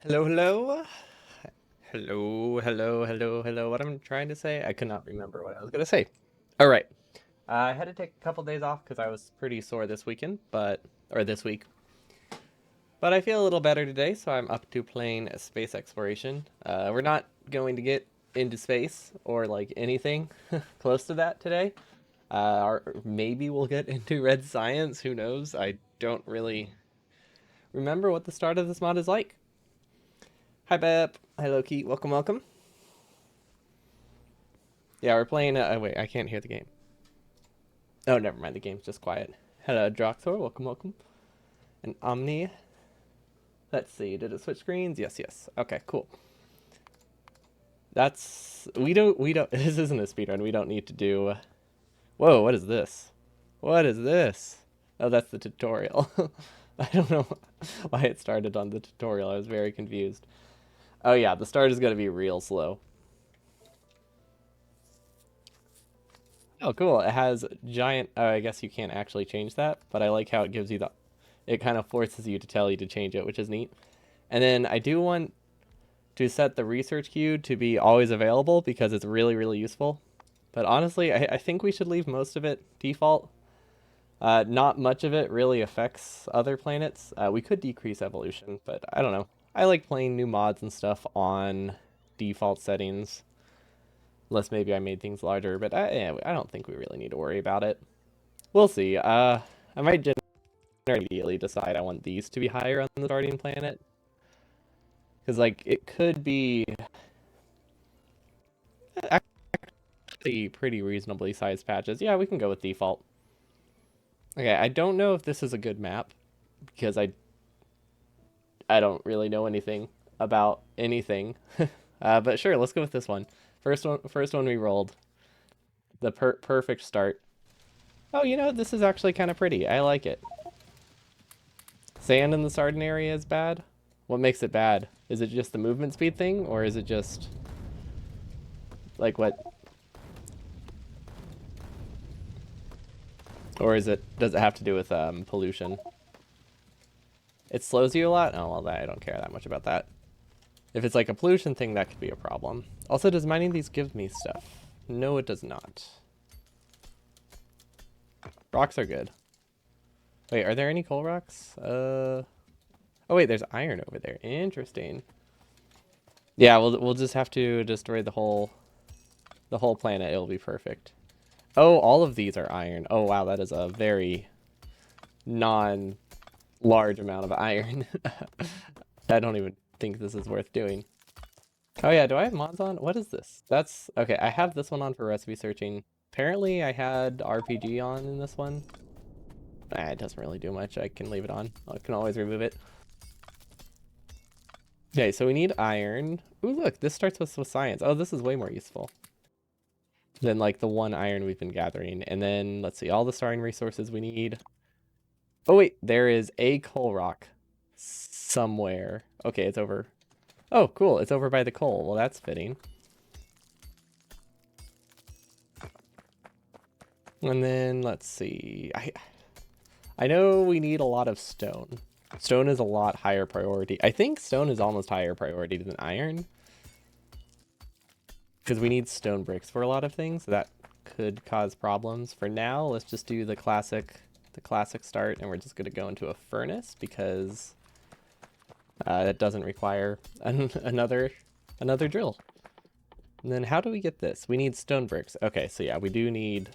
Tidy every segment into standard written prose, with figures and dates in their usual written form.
Hello, hello. Hello. What I'm trying to say? I could not remember what I was going to say. All right. I had to take a couple days off because I was pretty sore this weekend, or this week. But I feel a little better today, so I'm up to playing space exploration. We're not going to get into space or like anything close to that today. Or maybe we'll get into red science. Who knows? I don't really remember what the start of this mod is like. Hi, Bep. Hi, Loki. Welcome. Yeah, we're playing. Wait, I can't hear the game. Oh, never mind. The game's just quiet. Hello, Droxor. Welcome. And Omni. Let's see. Did it switch screens? Yes. Okay, cool. We don't. This isn't a speedrun. We don't need to do. Whoa, what is this? What is this? Oh, that's the tutorial. I don't know why it started on the tutorial. I was very confused. Oh yeah, the start is gonna be real slow. Oh, cool. It has giant. Oh, I guess you can't actually change that, but I like how it gives you the. It kind of forces you to tell you to change it, which is neat. And then I do want to set the research queue to be always available because it's really useful. But honestly, I think we should leave most of it default. Not much of it really affects other planets. We could decrease evolution, but I don't know. I like playing new mods and stuff on default settings. Unless maybe I made things larger, but I don't think we really need to worry about it. We'll see. I might just immediately decide I want these to be higher on the starting planet. Because, like, it could be actually pretty reasonably sized patches. Yeah, we can go with default. Okay, I don't know if this is a good map because I don't really know anything about anything. But sure, let's go with this one. First one we rolled. The perfect start. Oh, this is actually kind of pretty. I like it. Sand in the Sarden area is bad. What makes it bad? Is it just the movement speed thing, or is it just like what? Or does it have to do with pollution? It slows you a lot. Oh well, I don't care that much about that. If it's like a pollution thing, that could be a problem. Also, does mining these give me stuff? No, it does not. Rocks are good. Wait, are there any coal rocks? Oh wait, there's iron over there. Interesting. Yeah, we'll just have to destroy the whole planet. It'll be perfect. Oh, all of these are iron. Oh wow, that is a very non-large amount of iron. I don't even think this is worth doing. Oh yeah, do I have mods on? What is this? That's okay. I have this one on for recipe searching. Apparently, I had RPG on in this one. It doesn't really do much. I can leave it on. I can always remove it. Okay, so we need iron. Ooh, look, this starts with science. Oh, this is way more useful than like the one iron we've been gathering. And then let's see, all the starring resources we need. Oh wait, there is a coal rock somewhere. Okay, it's over. Oh, cool. It's over by the coal. Well, that's fitting. And then let's see. I know we need a lot of stone. Stone is a lot higher priority. I think stone is almost higher priority than iron. Because we need stone bricks for a lot of things. That could cause problems. For now, let's just do the classic start, and we're just going to go into a furnace because that doesn't require another drill. And then how do we get this? We need stone bricks. Okay, so yeah, we do need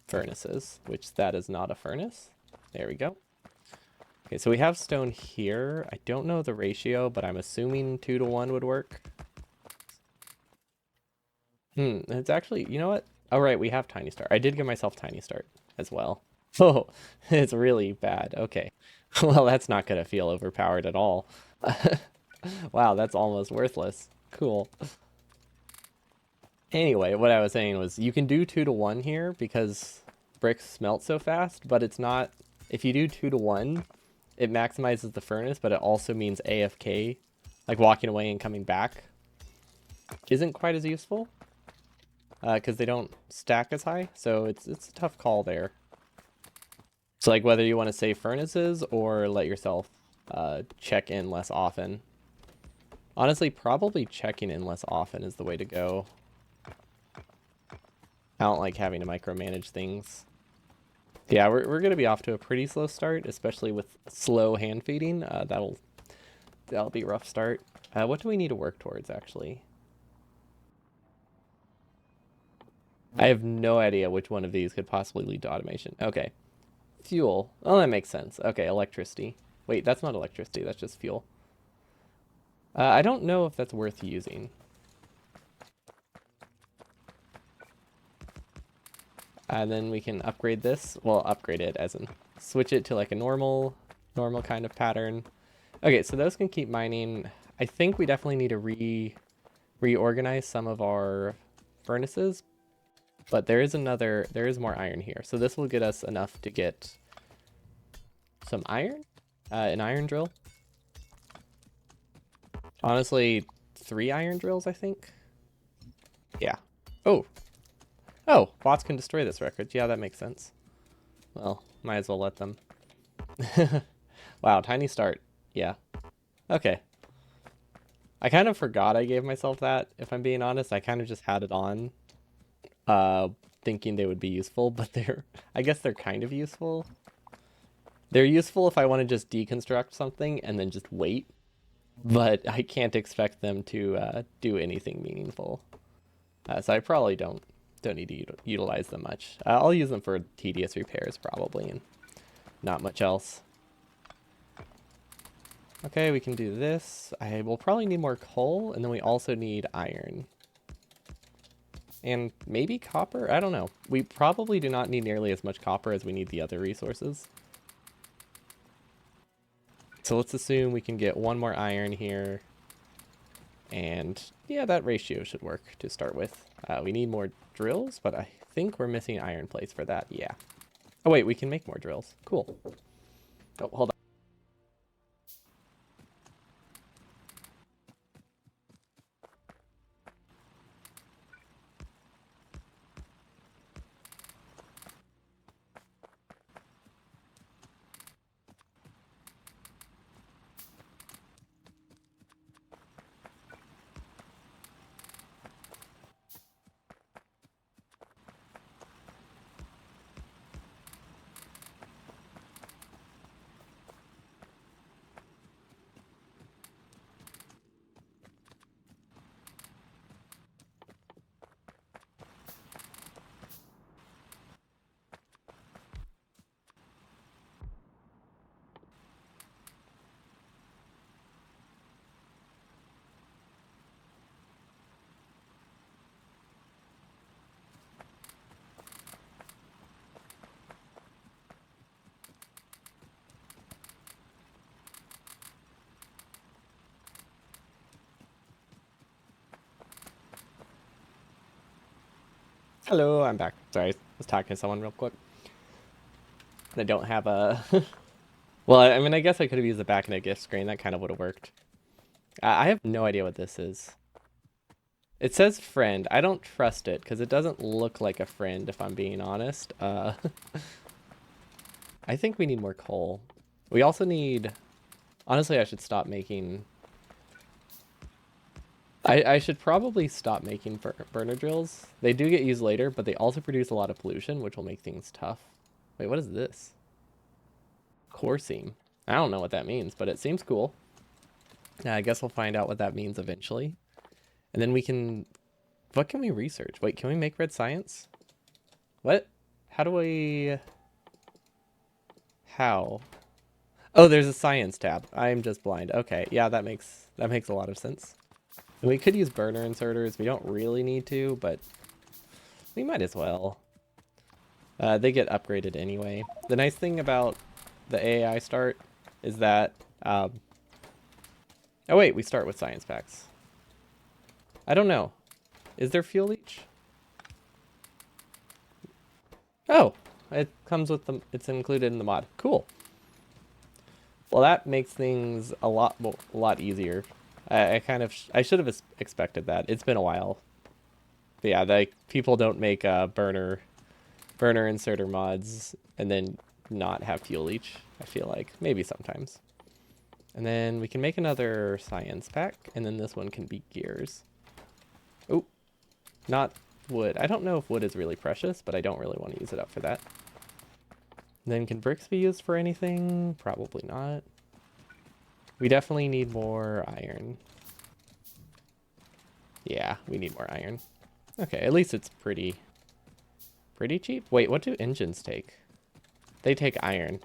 furnaces, which that is not a furnace. There we go. Okay, so we have stone here. I don't know the ratio, but I'm assuming 2 to 1 would work. It's actually, you know what? Oh, right, we have Tiny Start. I did give myself Tiny Start as well. Oh, it's really bad. Okay. Well, that's not going to feel overpowered at all. Wow, that's almost worthless. Cool. Anyway, what I was saying was you can do 2 to 1 here because bricks smelt so fast, but it's not. If you do 2 to 1, it maximizes the furnace, but it also means AFK, like walking away and coming back, isn't quite as useful because they don't stack as high. So it's a tough call there. So like whether you want to save furnaces or let yourself check in less often. Honestly, probably checking in less often is the way to go. I don't like having to micromanage things. Yeah, we're going to be off to a pretty slow start, especially with slow hand feeding. That'll be a rough start. What do we need to work towards, actually? I have no idea which one of these could possibly lead to automation. Okay. Fuel. Oh, that makes sense. Okay, electricity. Wait, that's not electricity. That's just fuel. I don't know if that's worth using. And then we can upgrade this. Well, upgrade it as in switch it to like a normal kind of pattern. Okay, so those can keep mining. I think we definitely need to reorganize some of our furnaces, but there is more iron here. So this will get us enough to get some iron, an iron drill. Honestly, 3 iron drills, I think. Yeah. Oh. Oh, bots can destroy this record. Yeah, that makes sense. Well, might as well let them. Wow, tiny start. Yeah. Okay. I kind of forgot I gave myself that, if I'm being honest. I kind of just had it on, thinking they would be useful, but I guess they're kind of useful. They're useful if I want to just deconstruct something and then just wait, but I can't expect them to do anything meaningful. So I probably don't need to utilize them much. I'll use them for tedious repairs probably, and not much else. Okay, we can do this. I will probably need more coal, and then we also need iron. And maybe copper? I don't know. We probably do not need nearly as much copper as we need the other resources. So let's assume we can get 1 more iron here. And yeah, that ratio should work to start with. We need more drills, but I think we're missing iron plates for that. Yeah. Oh wait, we can make more drills. Cool. Oh, hold on. Hello, I'm back. Sorry, I was talking to someone real quick. And I don't have a... Well, I mean, I guess I could have used the back in a gift screen. That kind of would have worked. I have no idea what this is. It says friend. I don't trust it because it doesn't look like a friend, if I'm being honest. I think we need more coal. We also need... Honestly, I should stop making... I should probably stop making burner drills. They do get used later, but they also produce a lot of pollution, which will make things tough. Wait, what is this? Core seam. I don't know what that means, but it seems cool. I guess we'll find out what that means eventually. And then we can... What can we research? Wait, can we make red science? What? How do we... How? Oh, there's a science tab. I'm just blind. Okay, yeah, that makes a lot of sense. And we could use burner inserters. We don't really need to, but we might as well. They get upgraded anyway. The nice thing about the AI start is that... oh wait, we start with science packs. I don't know. Is there fuel leach? Oh, it comes with the... It's included in the mod. Cool. Well, that makes things a lot easier. I should have expected that. It's been a while. But yeah, people don't make burner inserter mods and then not have fuel leach. I feel like maybe sometimes. And then we can make another science pack, and then this one can be gears. Oh, not wood. I don't know if wood is really precious, but I don't really want to use it up for that. And then can bricks be used for anything? Probably not. We definitely need more iron. Yeah, we need more iron. Okay, at least it's pretty cheap. Wait, what do engines take? They take iron.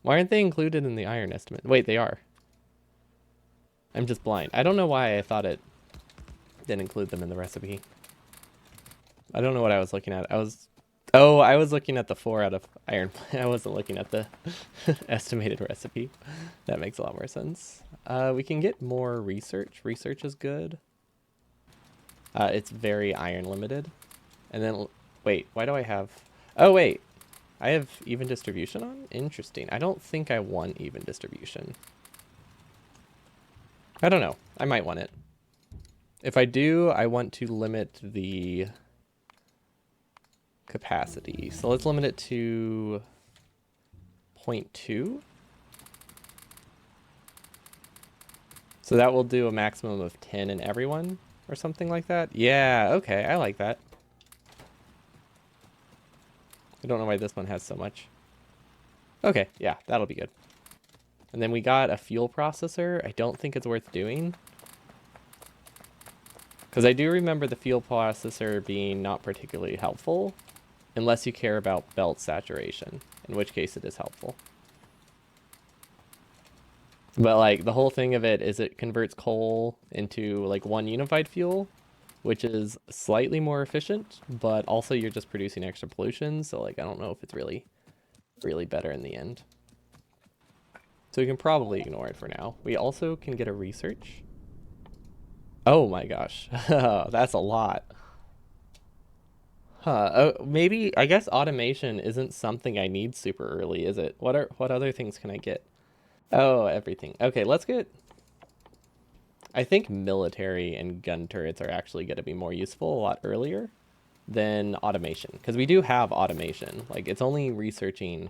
Why aren't they included in the iron estimate? Wait, they are. I'm just blind. I don't know why I thought it didn't include them in the recipe. I don't know what I was looking at. I was looking at the 4 out of iron. I wasn't looking at the estimated recipe. That makes a lot more sense. We can get more research. Research is good. It's very iron limited. And then, wait, why do I have... Oh, wait. I have even distribution on? Interesting. I don't think I want even distribution. I don't know. I might want it. If I do, I want to limit the capacity. So let's limit it to 0.2. So that will do a maximum of 10 in everyone or something like that. Yeah, okay, I like that. I don't know why this one has so much. Okay, yeah, that'll be good. And then we got a fuel processor. I don't think it's worth doing. Because I do remember the fuel processor being not particularly helpful unless you care about belt saturation, in which case it is helpful. But like the whole thing of it is it converts coal into like one unified fuel, which is slightly more efficient, but also you're just producing extra pollution. So like I don't know if it's really better in the end. So we can probably ignore it for now. We also can get a research. Oh my gosh, that's a lot. Huh. Oh, maybe I guess automation isn't something I need super early, is it? What other things can I get? Oh, everything. Okay, let's get... I think military and gun turrets are actually going to be more useful a lot earlier than automation. Because we do have automation. Like, it's only researching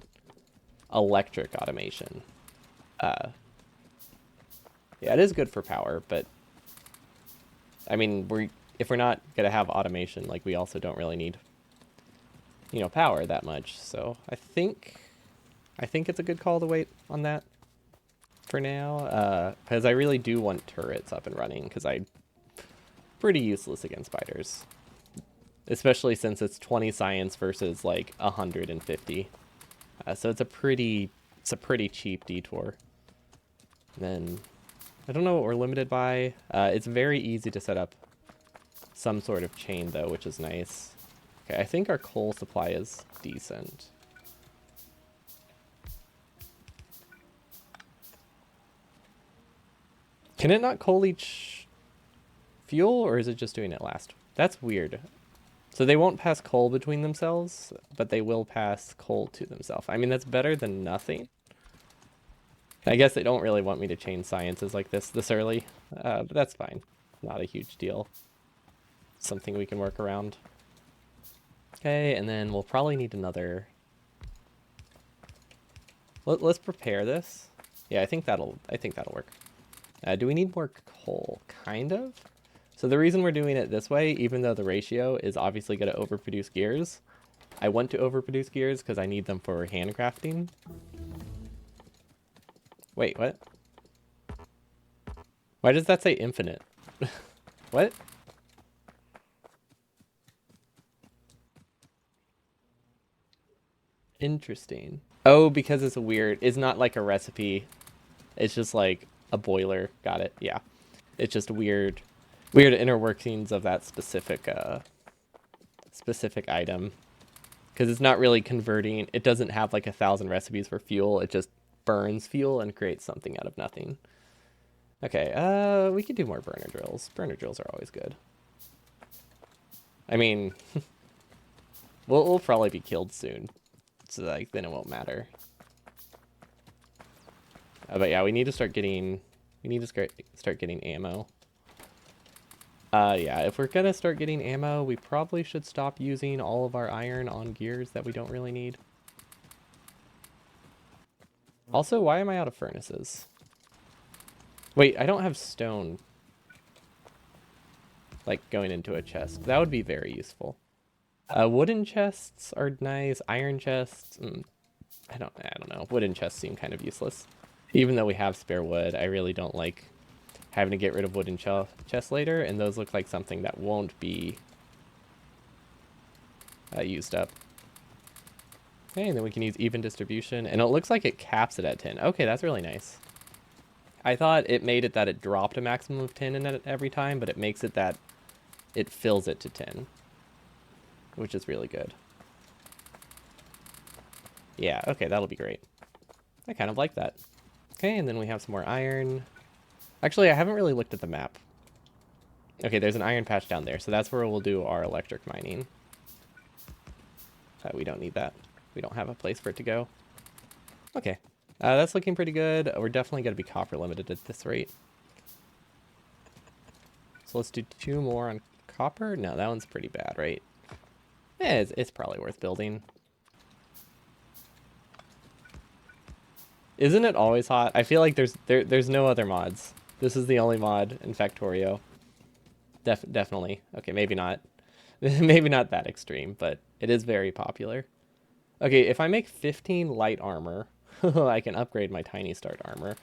electric automation. Yeah, it is good for power, but... I mean, if we're not going to have automation, like, we also don't really need, you know, power that much. So I think it's a good call to wait on that for now, because I really do want turrets up and running, because I'm pretty useless against spiders, especially since it's 20 science versus like 150. So it's a pretty cheap detour. And then I don't know what we're limited by. It's very easy to set up some sort of chain though, which is nice. Okay, I think our coal supply is decent. Can it not coal leach fuel, or is it just doing it last? That's weird. So they won't pass coal between themselves, but they will pass coal to themselves. I mean, that's better than nothing. I guess they don't really want me to change sciences like this early, but that's fine. Not a huge deal. Something we can work around. Okay, and then we'll probably need another... Let's prepare this. Yeah, I think that'll work. Do we need more coal? Kind of. So the reason we're doing it this way, even though the ratio is obviously going to overproduce gears, I want to overproduce gears because I need them for handcrafting. Wait, what? Why does that say infinite? What? Interesting. Oh, because it's it's not like a recipe. It's just like a boiler. Got it. Yeah. It's just weird inner workings of that specific item. Because it's not really converting. It doesn't have like 1,000 recipes for fuel. It just burns fuel and creates something out of nothing. Okay, we could do more burner drills. Burner drills are always good. I mean, we'll probably be killed soon. So like then it won't matter. But yeah, we need to start getting ammo. Yeah, if we're gonna start getting ammo, we probably should stop using all of our iron on gears that we don't really need. Also, why am I out of furnaces? Wait, I don't have stone, like, going into a chest. That would be very useful. Wooden chests are nice. Iron chests, I don't know. Wooden chests seem kind of useless. Even though we have spare wood, I really don't like having to get rid of wooden chests later, and those look like something that won't be used up. Okay, and then we can use even distribution, and it looks like it caps it at 10. Okay, that's really nice. I thought it made it that it dropped a maximum of 10 in it every time, but it makes it that it fills it to 10, which is really good. Yeah, okay, that'll be great. I kind of like that. Okay, and then we have some more iron. Actually, I haven't really looked at the map. Okay, there's an iron patch down there, so that's where we'll do our electric mining. We don't need that. We don't have a place for it to go. Okay, that's looking pretty good. We're definitely going to be copper limited at this rate. So let's do 2 more on copper. No, that one's pretty bad, right? Yeah, it's probably worth building. Isn't it always hot? I feel like there's no other mods. This is the only mod in Factorio. Definitely. Okay, maybe not. Maybe not that extreme, but it is very popular. Okay, if I make 15 light armor, I can upgrade my tiny start armor.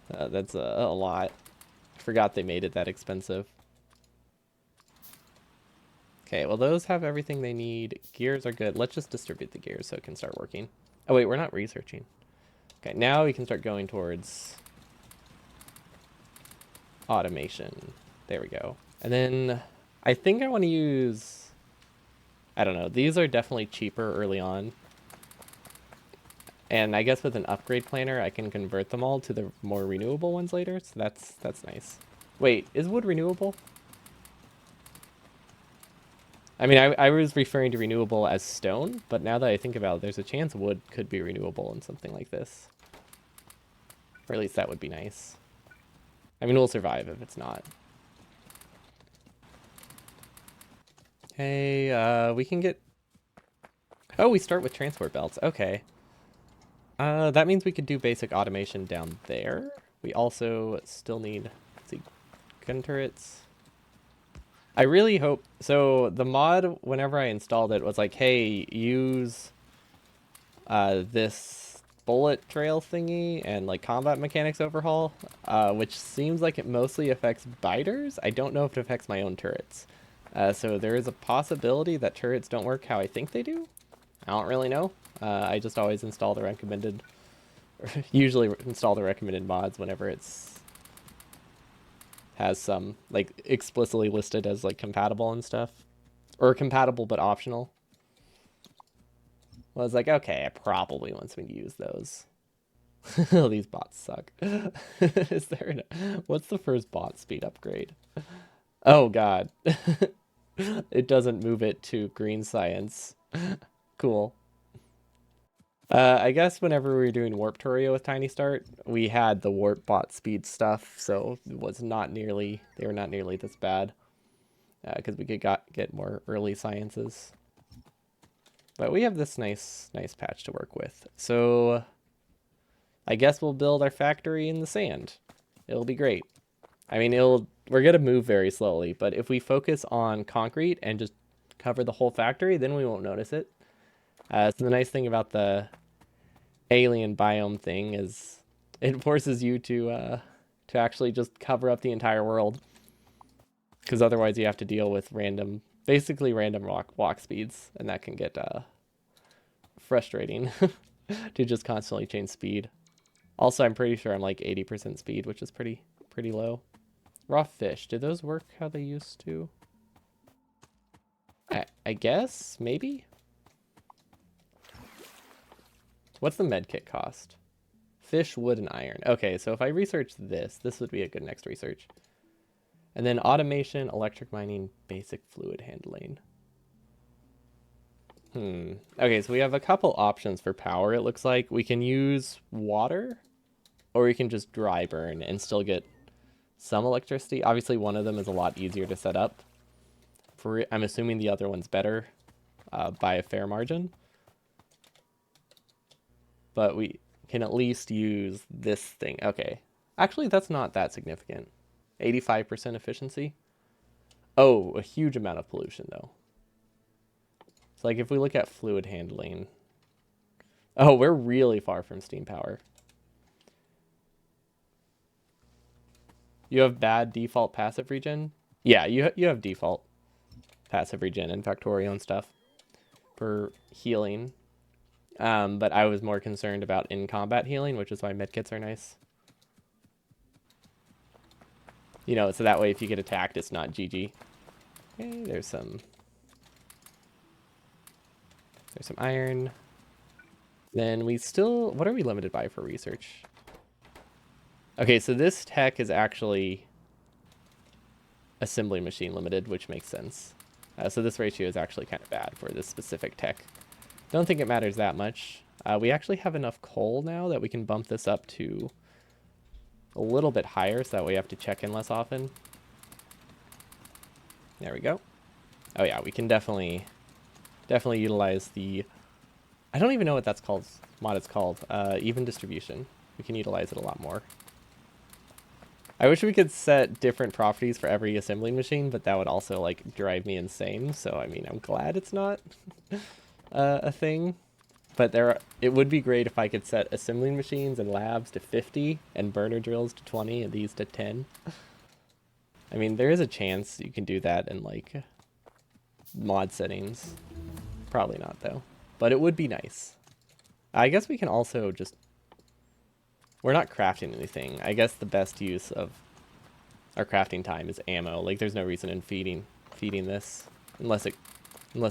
That's a lot. I forgot they made it that expensive. Okay, well those have everything they need. Gears are good. Let's just distribute the gears so it can start working. Oh wait, we're not researching. Okay, now we can start going towards automation. There we go. And then I think I want to use, I don't know, these are definitely cheaper early on. And I guess with an upgrade planner, I can convert them all to the more renewable ones later. So that's nice. Wait, is wood renewable? I mean, I was referring to renewable as stone, but now that I think about it, there's a chance wood could be renewable in something like this. Or at least that would be nice. I mean, we'll survive if it's not. Hey, we can get... Oh, we start with transport belts. Okay. That means we could do basic automation down there. We also still need, let's see, gun turrets. I really hope, so the mod, whenever I installed it, was like, hey, use this bullet trail thingy and like combat mechanics overhaul, which seems like it mostly affects biters. I don't know if it affects my own turrets. So there is a possibility that turrets don't work how I think they do. I don't really know. I just always install the recommended, usually install the recommended mods whenever it's has some like explicitly listed as like compatible and stuff, or compatible but optional. Well, I was like, okay, it probably wants me to use those. Oh, these bots suck. Is there what's the first bot speed upgrade? Oh god. It doesn't move it to green science. Cool. I guess whenever we were doing Warp Torio with Tiny Start, we had the Warp bot speed stuff, so it was not nearly, they were not nearly this bad, because we could get more early sciences. But we have this nice patch to work with. So I guess we'll build our factory in the sand. It'll be great. I mean, we're gonna move very slowly, but if we focus on concrete and just cover the whole factory, then we won't notice it. So the nice thing about the alien biome thing is it forces you to actually just cover up the entire world, because otherwise you have to deal with basically random walk speeds, and that can get frustrating to just constantly change speed. Also, I'm pretty sure I'm like 80% speed, which is pretty low. Raw fish, do those work how they used to? I guess, maybe? What's the medkit cost? Fish, wood, and iron. Okay, so if I research this would be a good next research. And then automation, electric mining, basic fluid handling. Okay, so we have a couple options for power, it looks like. We can use water, or we can just dry burn and still get some electricity. Obviously, one of them is a lot easier to set up. I'm assuming the other one's better by a fair margin. But we can at least use this thing. Okay, Actually, that's not that significant. 85% efficiency. Oh, a huge amount of pollution, though. So, like, if we look at fluid handling... Oh, we're really far from steam power. You have bad default passive regen? Yeah, you have default passive regen and Factorio and stuff for healing. But I was more concerned about in-combat healing, which is why medkits are nice. You know, so that way if you get attacked, it's not GG. Okay, there's some iron. Then we still... What are we limited by for research? Okay, so this tech is actually assembly machine limited, which makes sense. So this ratio is actually kind of bad for this specific tech. Don't think it matters that much. We actually have enough coal now that we can bump this up to a little bit higher, so that way we have to check in less often. There we go. Oh yeah, we can definitely utilize the... I don't even know what that's called. Mod it's called. Even distribution. We can utilize it a lot more. I wish we could set different properties for every assembling machine, but that would also like drive me insane. So I mean, I'm glad it's not a thing. But it would be great if I could set assembling machines and labs to 50 and burner drills to 20 and these to 10. I mean, there is a chance you can do that in like mod settings. Probably not though, but it would be nice. I guess we can also just... We're not crafting anything. I guess the best use of our crafting time is ammo. Like there's no reason in feeding this unless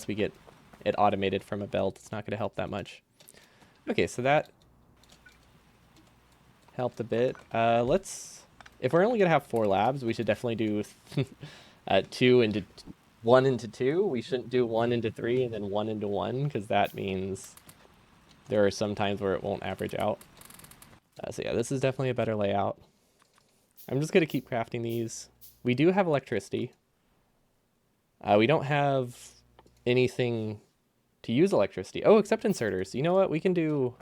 we get it automated from a belt. It's not going to help that much. Okay, so that helped a bit. If we're only going to have 4 labs, we should definitely do 1 into 2. We shouldn't do 1 into 3 and then 1 into 1, because that means there are some times where it won't average out. So yeah, this is definitely a better layout. I'm just going to keep crafting these. We do have electricity. We don't have anything to use electricity. Oh, except inserters. You know what? We can do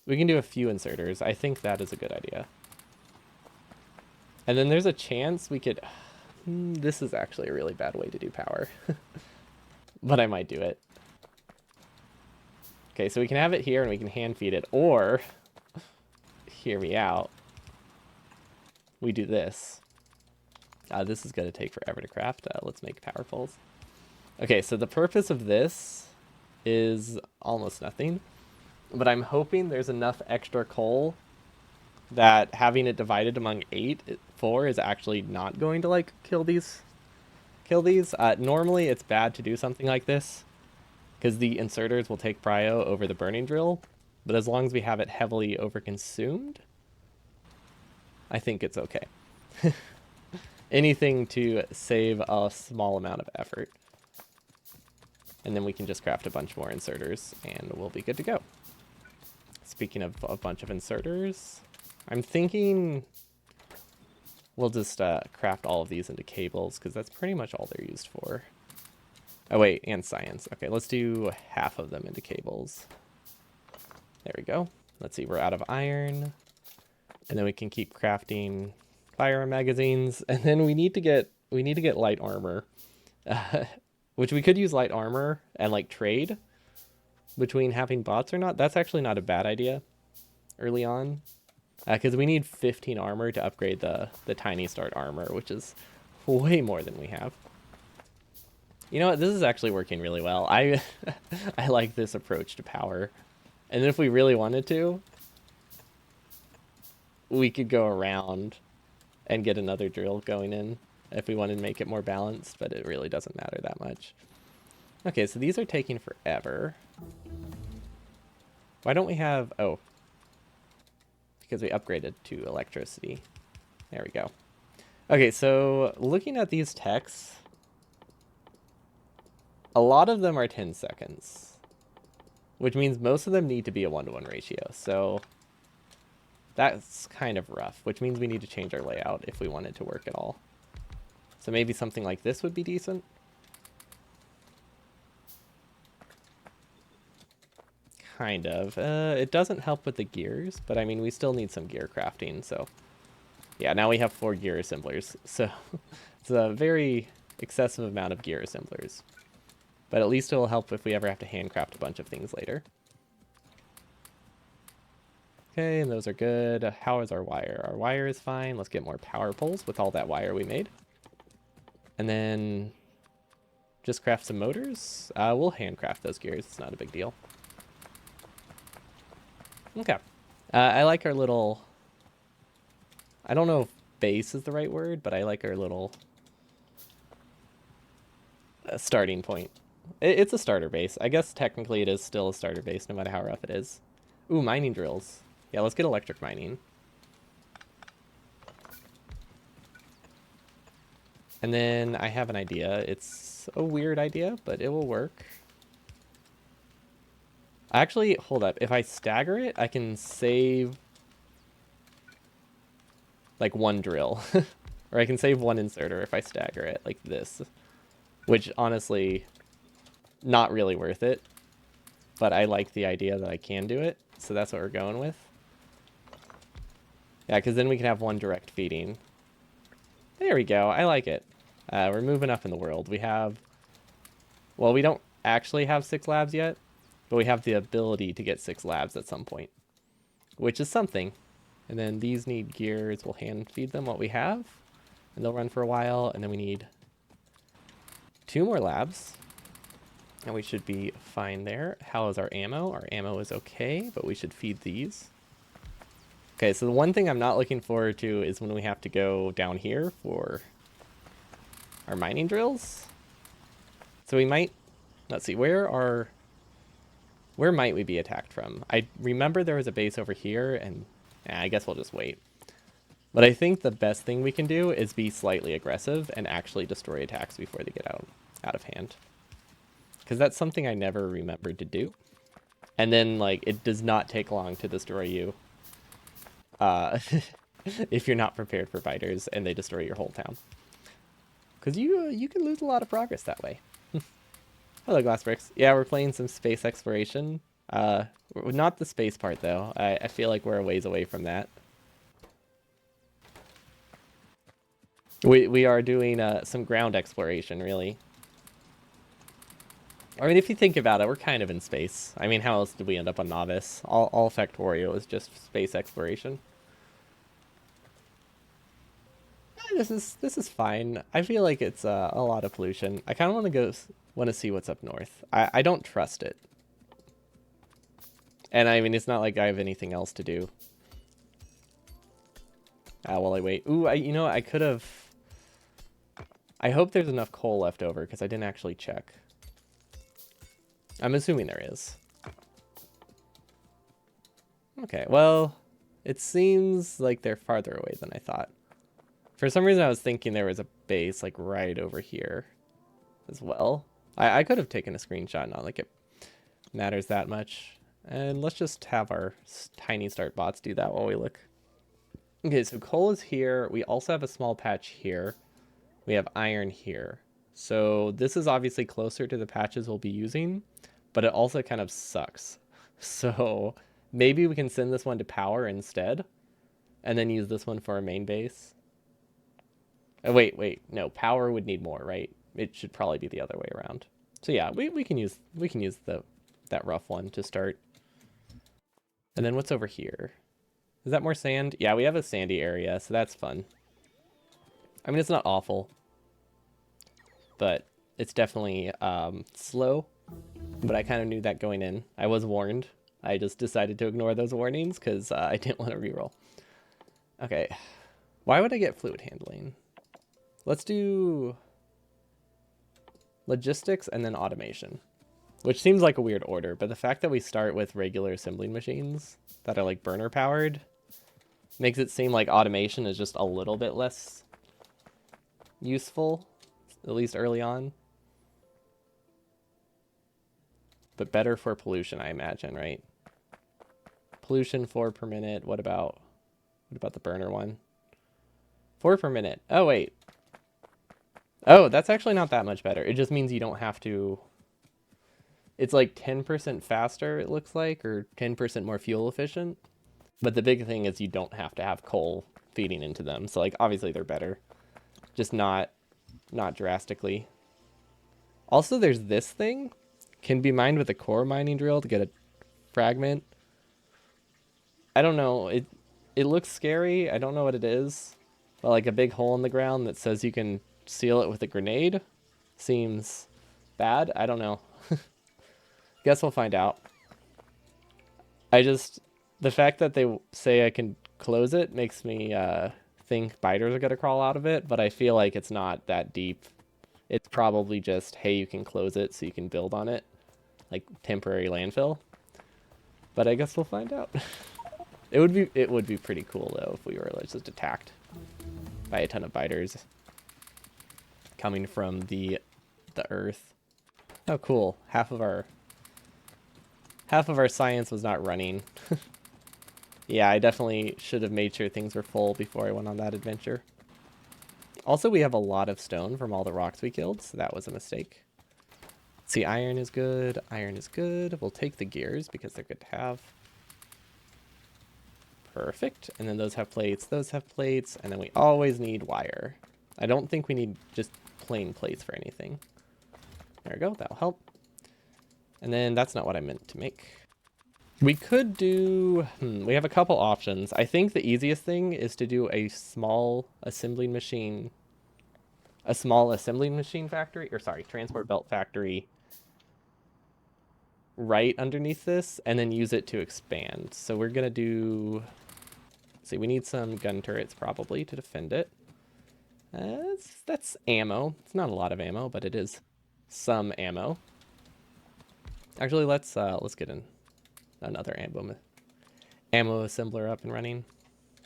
a few inserters. I think that is a good idea. And then there's a chance we could... This is actually a really bad way to do power. But I might do it. Okay, so we can have it here and we can hand feed it, or, hear me out, we do this. This is going to take forever to craft. Let's make power poles. Okay, so the purpose of this is almost nothing, but I'm hoping there's enough extra coal that having it divided among 4 is actually not going to, like, kill these. Normally it's bad to do something like this, because the inserters will take prio over the burning drill, but as long as we have it heavily overconsumed, I think it's okay. Anything to save a small amount of effort. And then we can just craft a bunch more inserters, and we'll be good to go. Speaking of a bunch of inserters, I'm thinking we'll just craft all of these into cables, because that's pretty much all they're used for. Oh wait, and science. Okay, let's do half of them into cables. There we go. Let's see, we're out of iron. And then we can keep crafting firearm magazines. And then we need to get light armor. Which we could use light armor and like trade between having bots or not. That's actually not a bad idea early on. Because we need 15 armor to upgrade the tiny start armor, which is way more than we have. You know what? This is actually working really well. I like this approach to power. And if we really wanted to, we could go around and get another drill going in if we wanted to make it more balanced, but it really doesn't matter that much. Okay, so these are taking forever. Why don't we have... Oh. Because we upgraded to electricity. There we go. Okay, so looking at these techs... A lot of them are 10 seconds, which means most of them need to be a 1-to-1 ratio. So that's kind of rough, which means we need to change our layout if we want it to work at all. So maybe something like this would be decent. Kind of. It doesn't help with the gears, but I mean, we still need some gear crafting, so... Yeah, now we have 4 gear assemblers, so it's a very excessive amount of gear assemblers. But at least it'll help if we ever have to handcraft a bunch of things later. Okay, and those are good. How is our wire? Our wire is fine. Let's get more power poles with all that wire we made. And then just craft some motors. We'll handcraft those gears. It's not a big deal. Okay. I like our little... I don't know if base is the right word, but I like our little starting point. It's a starter base. I guess technically it is still a starter base, no matter how rough it is. Ooh, mining drills. Yeah, let's get electric mining. And then I have an idea. It's a weird idea, but it will work. Actually, hold up. If I stagger it, I can save like 1 drill. Or I can save 1 inserter if I stagger it like this. Which, honestly, not really worth it. But I like the idea that I can do it. So that's what we're going with. Yeah, because then we can have 1 direct feeding. There we go. I like it. We're moving up in the world. We have... Well, we don't actually have 6 labs yet. But we have the ability to get 6 labs at some point. Which is something. And then these need gears. We'll hand feed them what we have. And they'll run for a while. And then we need 2 more labs. And we should be fine there. How is our ammo? Our ammo is okay, but we should feed these. Okay, so the one thing I'm not looking forward to is when we have to go down here for our mining drills. So we might... Let's see, where might we be attacked from? I remember there was a base over here, and I guess we'll just wait. But I think the best thing we can do is be slightly aggressive and actually destroy attacks before they get out of hand. Because that's something I never remembered to do. And then, like, it does not take long to destroy you. If you're not prepared for fighters and they destroy your whole town. Because you can lose a lot of progress that way. Hello, Glass Bricks. Yeah, we're playing some space exploration. Not the space part, though. I feel like we're a ways away from that. We are doing some ground exploration, really. I mean, if you think about it, we're kind of in space. I mean, how else did we end up on Novice? All Factorio is just space exploration. This is fine. I feel like it's a lot of pollution. I kind of want to see what's up north. I don't trust it. And I mean, it's not like I have anything else to do. While I wait. Ooh, you know, I could have... I hope there's enough coal left over, because I didn't actually check. I'm assuming there is. Okay, well, it seems like they're farther away than I thought. For some reason, I was thinking there was a base, like, right over here as well. I could have taken a screenshot, not like it matters that much. And let's just have our tiny start bots do that while we look. Okay, so coal is here. We also have a small patch here. We have iron here. So this is obviously closer to the patches we'll be using, but it also kind of sucks. So maybe we can send this one to power instead, and then use this one for our main base. Oh, wait, no, power would need more, right? It should probably be the other way around. So yeah, we can use that rough one to start. And then what's over here? Is that more sand? Yeah, we have a sandy area, so that's fun. I mean, it's not awful, but it's definitely slow. But I kind of knew that going in. I was warned. I just decided to ignore those warnings because I didn't want to reroll. Okay, why would I get fluid handling? Let's do logistics and then automation, which seems like a weird order, but the fact that we start with regular assembling machines that are like burner powered makes it seem like automation is just a little bit less useful, at least early on. But better for pollution, I imagine, right? Pollution 4 per minute. What about the burner one? 4 per minute. Oh, wait. Oh, that's actually not that much better. It just means you don't have to... It's like 10% faster, it looks like, or 10% more fuel efficient. But the big thing is you don't have to have coal feeding into them. So like obviously they're better, just not drastically. Also, there's this thing, can be mined with a core mining drill to get a fragment. I don't know. It looks scary. I don't know what it is. But like a big hole in the ground that says you can seal it with a grenade seems bad. I don't know. Guess we'll find out. The fact that they say I can close it makes me think biters are going to crawl out of it, but I feel like it's not that deep. It's probably just, hey, you can close it so you can build on it, like temporary landfill. But I guess we'll find out. It would be pretty cool though if we were like, just attacked by a ton of biters coming from the earth. Oh, cool! Half of our science was not running. Yeah, I definitely should have made sure things were full before I went on that adventure. Also, we have a lot of stone from all the rocks we killed, so that was a mistake. See, iron is good. Iron is good. We'll take the gears because they're good to have. Perfect. And then those have plates. Those have plates. And then we always need wire. I don't think we need just plain plates for anything. There we go. That'll help. And then that's not what I meant to make. We could do... we have a couple options. I think the easiest thing is to do a small assembling machine... a small assembling machine factory... or sorry, transport belt factory... right underneath this, and then use it to expand. So we're going to do... see, we need some gun turrets probably to defend it. That's ammo. It's not a lot of ammo, but it is some ammo. Actually, let's get another ammo assembler up and running.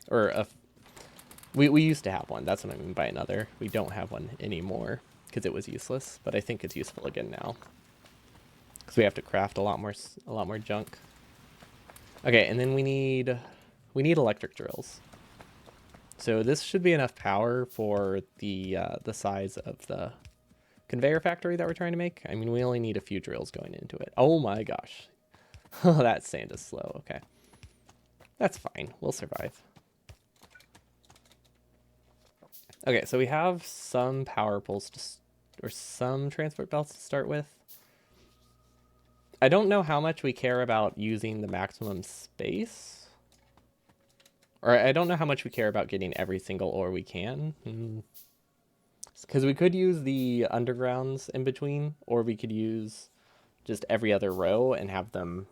Or we used to have one. That's what I mean by another. We don't have one anymore because it was useless, but I think it's useful again now. Because we have to craft a lot more junk. Okay, and then we need electric drills. So this should be enough power for the size of the conveyor factory that we're trying to make. I mean, we only need a few drills going into it. Oh my gosh. That sand is slow. Okay. That's fine. We'll survive. Okay, so we have some power poles or some transport belts to start with. I don't know how much we care about using the maximum space. Or I don't know how much we care about getting every single ore we can. Because we could use the undergrounds in between, or we could use just every other row and have them...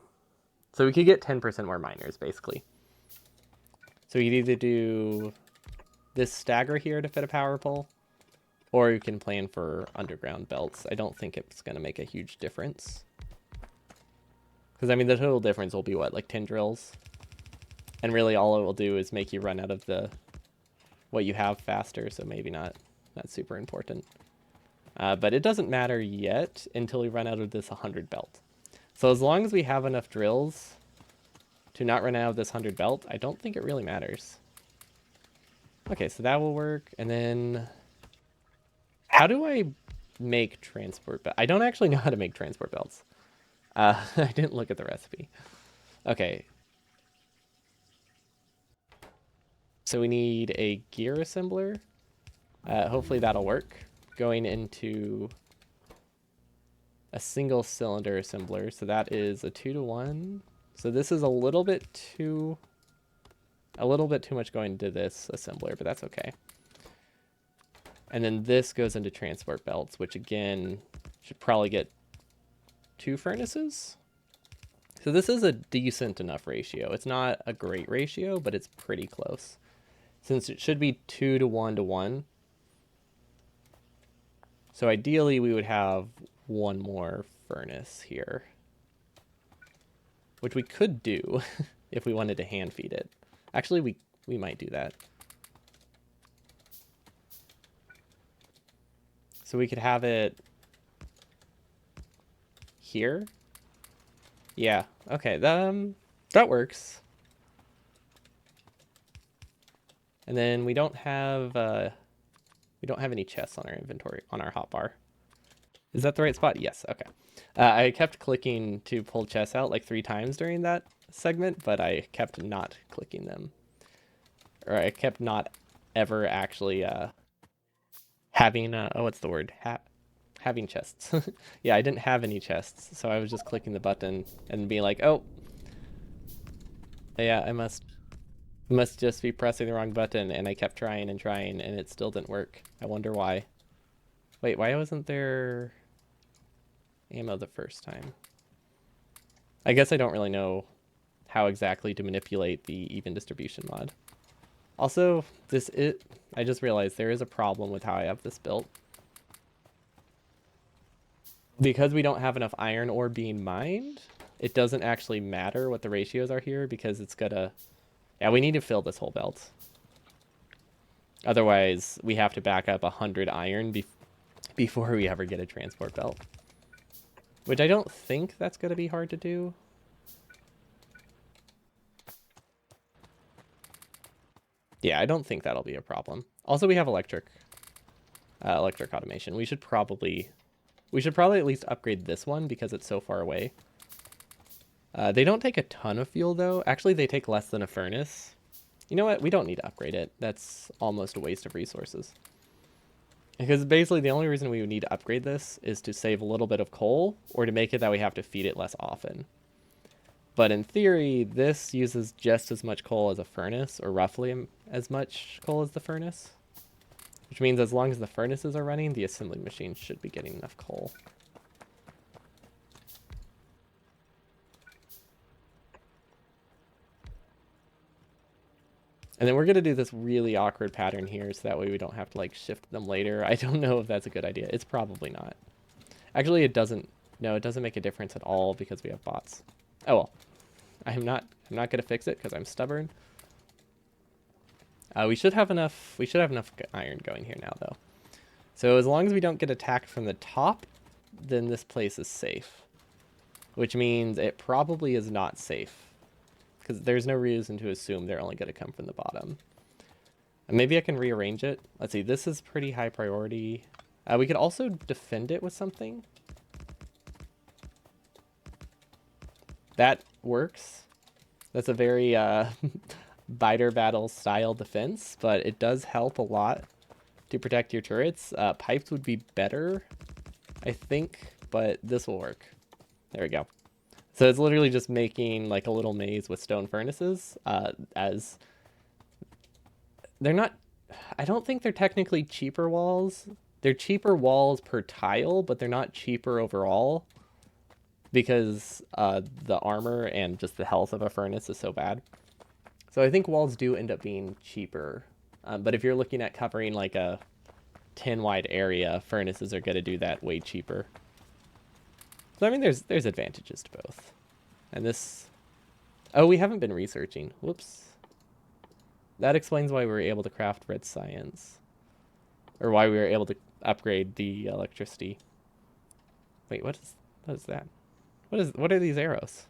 so we could get 10% more miners, basically. So we could either do this stagger here to fit a power pole, or you can plan for underground belts. I don't think it's going to make a huge difference. Because, I mean, the total difference will be, what, like 10 drills? And really all it will do is make you run out of what you have faster, so maybe not super important. But it doesn't matter yet until we run out of this 100 belt. So as long as we have enough drills to not run out of this 100 belt, I don't think it really matters. Okay, so that will work. And then how do I make transport belts? I don't actually know how to make transport belts. I didn't look at the recipe. Okay. So we need a gear assembler. Hopefully that'll work. Going into a single cylinder assembler. So that is a 2-to-1. So this is a little bit too much going into this assembler, but that's okay. And then this goes into transport belts, which again should probably get 2 furnaces. So this is a decent enough ratio. It's not a great ratio, but it's pretty close. Since it should be 2-to-1-to-1. So ideally we would have one more furnace here, which we could do if we wanted to hand feed it. Actually, we might do that. So we could have it here. Yeah, okay, that works. And then we don't have any chests on our inventory, on our hotbar. Is that the right spot? Yes, okay. I kept clicking to pull chests out like 3 times during that segment, but I kept not clicking them. Or I kept not ever actually having, oh, what's the word? Having chests. Yeah, I didn't have any chests, so I was just clicking the button and being like, oh, yeah, I must just be pressing the wrong button, and I kept trying and trying, and it still didn't work. I wonder why. Wait, why wasn't there ammo the first time? I guess I don't really know how exactly to manipulate the even distribution mod. Also, I just realized there is a problem with how I have this built. Because we don't have enough iron ore being mined, it doesn't actually matter what the ratios are here because it's gonna... Yeah, we need to fill this whole belt. Otherwise, we have to back up 100 iron before we ever get a transport belt. Which I don't think that's going to be hard to do. Yeah, I don't think that'll be a problem. Also, we have electric automation. We should probably at least upgrade this one because it's so far away. They don't take a ton of fuel, though. Actually, they take less than a furnace. You know what? We don't need to upgrade it. That's almost a waste of resources. Because basically the only reason we would need to upgrade this is to save a little bit of coal or to make it that we have to feed it less often. But in theory, this uses just as much coal as a furnace, or roughly as much coal as the furnace. Which means as long as the furnaces are running, the assembling machines should be getting enough coal. And then we're going to do this really awkward pattern here so that way we don't have to like shift them later. I don't know if that's a good idea. It's probably not. Actually, it doesn't make a difference at all because we have bots. Oh well. I'm not going to fix it because I'm stubborn. We should have enough iron going here now though. So as long as we don't get attacked from the top, then this place is safe. Which means it probably is not safe. Because there's no reason to assume they're only going to come from the bottom. And maybe I can rearrange it. Let's see, this is pretty high priority. We could also defend it with something. That works. That's a very biter battle style defense, but it does help a lot to protect your turrets. Pipes would be better, I think, but this will work. There we go. So it's literally just making like a little maze with stone furnaces, as they're not, I don't think they're technically cheaper walls. They're cheaper walls per tile, but they're not cheaper overall because the armor and just the health of a furnace is so bad. So I think walls do end up being cheaper. But if you're looking at covering like a 10 wide area, furnaces are going to do that way cheaper. So I mean, there's advantages to both. And this... Oh, we haven't been researching. Whoops. That explains why we were able to craft red science. Or why we were able to upgrade the electricity. Wait, what is that? What are these arrows?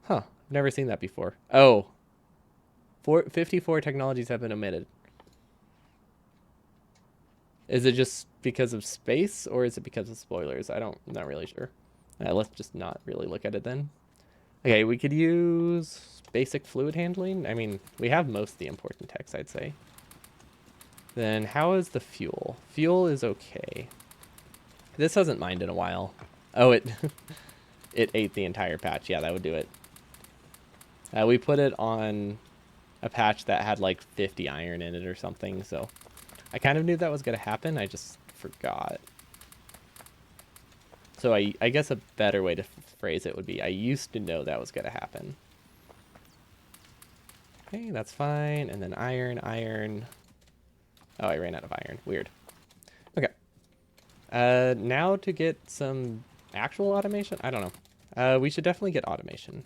Huh, never seen that before. Oh. 54 technologies have been omitted. Is it just because of space, or is it because of spoilers? I'm not really sure. Let's just not really look at it then. Okay, we could use basic fluid handling. I mean, we have most of the important techs, I'd say. Then how is the fuel? Fuel is okay. This hasn't mined in a while. Oh, it ate the entire patch. Yeah, that would do it. We put it on a patch that had like 50 iron in it or something, so I kind of knew that was going to happen. I just forgot. So I guess a better way to phrase it would be, I used to know that was going to happen. Okay, that's fine. And then iron. Oh, I ran out of iron. Weird. Okay. Now to get some actual automation? I don't know. We should definitely get automation.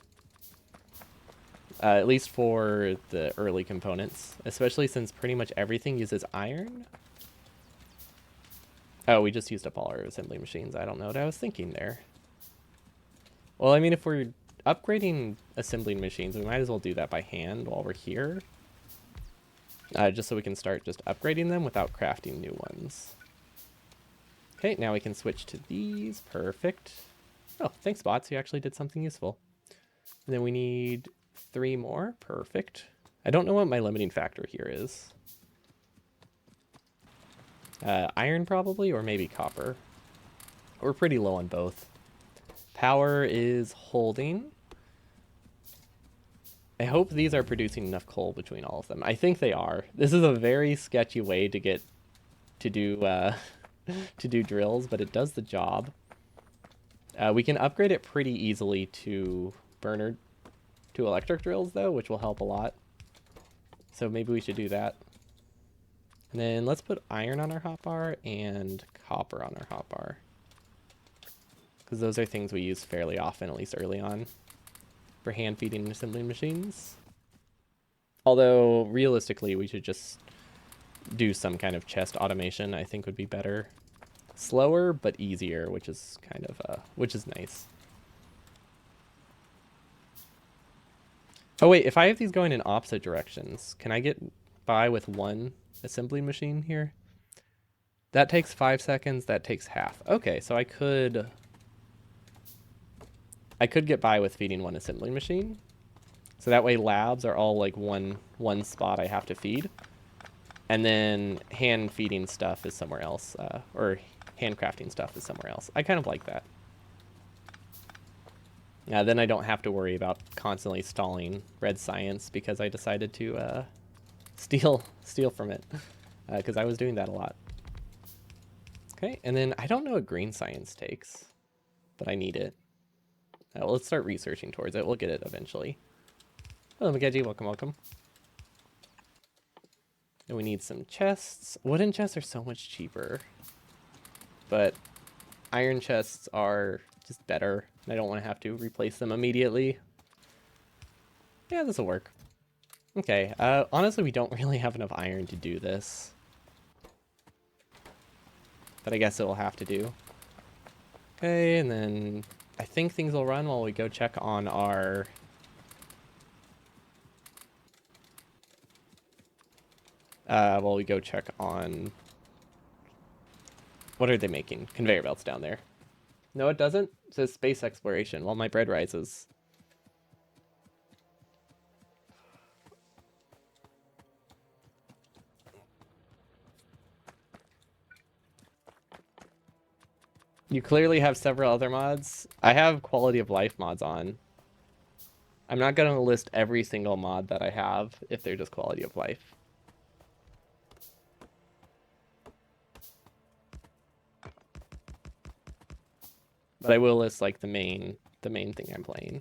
At least for the early components, especially since pretty much everything uses iron. Oh, we just used up all our assembly machines. I don't know what I was thinking there. Well, I mean, if we're upgrading assembling machines, we might as well do that by hand while we're here. Just so we can start just upgrading them without crafting new ones. Okay, now we can switch to these. Perfect. Oh, thanks, bots. You actually did something useful. And then we need 3 more. Perfect. I don't know what my limiting factor here is. Iron probably, or maybe copper. We're pretty low on both. Power is holding. I hope these are producing enough coal between all of them. I think they are. This is a very sketchy way to get to do to do drills, but it does the job. We can upgrade it pretty easily to burner to electric drills though, which will help a lot. So maybe we should do that. And then let's put iron on our hotbar and copper on our hotbar, because those are things we use fairly often, at least early on, for hand feeding and assembling machines. Although realistically, we should just do some kind of chest automation. I think would be better. Slower but easier, which is kind of which is nice. Oh wait, if I have these going in opposite directions, can I get by with one assembly machine here? That takes 5 seconds, that takes half. Okay, so I could get by with feeding one assembly machine. So that way labs are all like one spot I have to feed. And then hand feeding stuff is somewhere else, or handcrafting stuff is somewhere else. I kind of like that. Then I don't have to worry about constantly stalling red science because I decided to steal from it, because I was doing that a lot. Okay, and then I don't know what green science takes, but I need it. Well, let's start researching towards it. We'll get it eventually. Hello, Mageji. Welcome, welcome. And we need some chests. Wooden chests are so much cheaper, but iron chests are just better. I don't want to have to replace them immediately. Yeah, this will work. Okay, honestly, we don't really have enough iron to do this, but I guess it will have to do. Okay, and then I think things will run while we go check on our... while we go check on... What are they making? Conveyor belts down there. No, it doesn't. It says space exploration while my bread rises. You clearly have several other mods. I have quality of life mods on. I'm not going to list every single mod that I have if they're just quality of life. But I will list like the main thing I'm playing.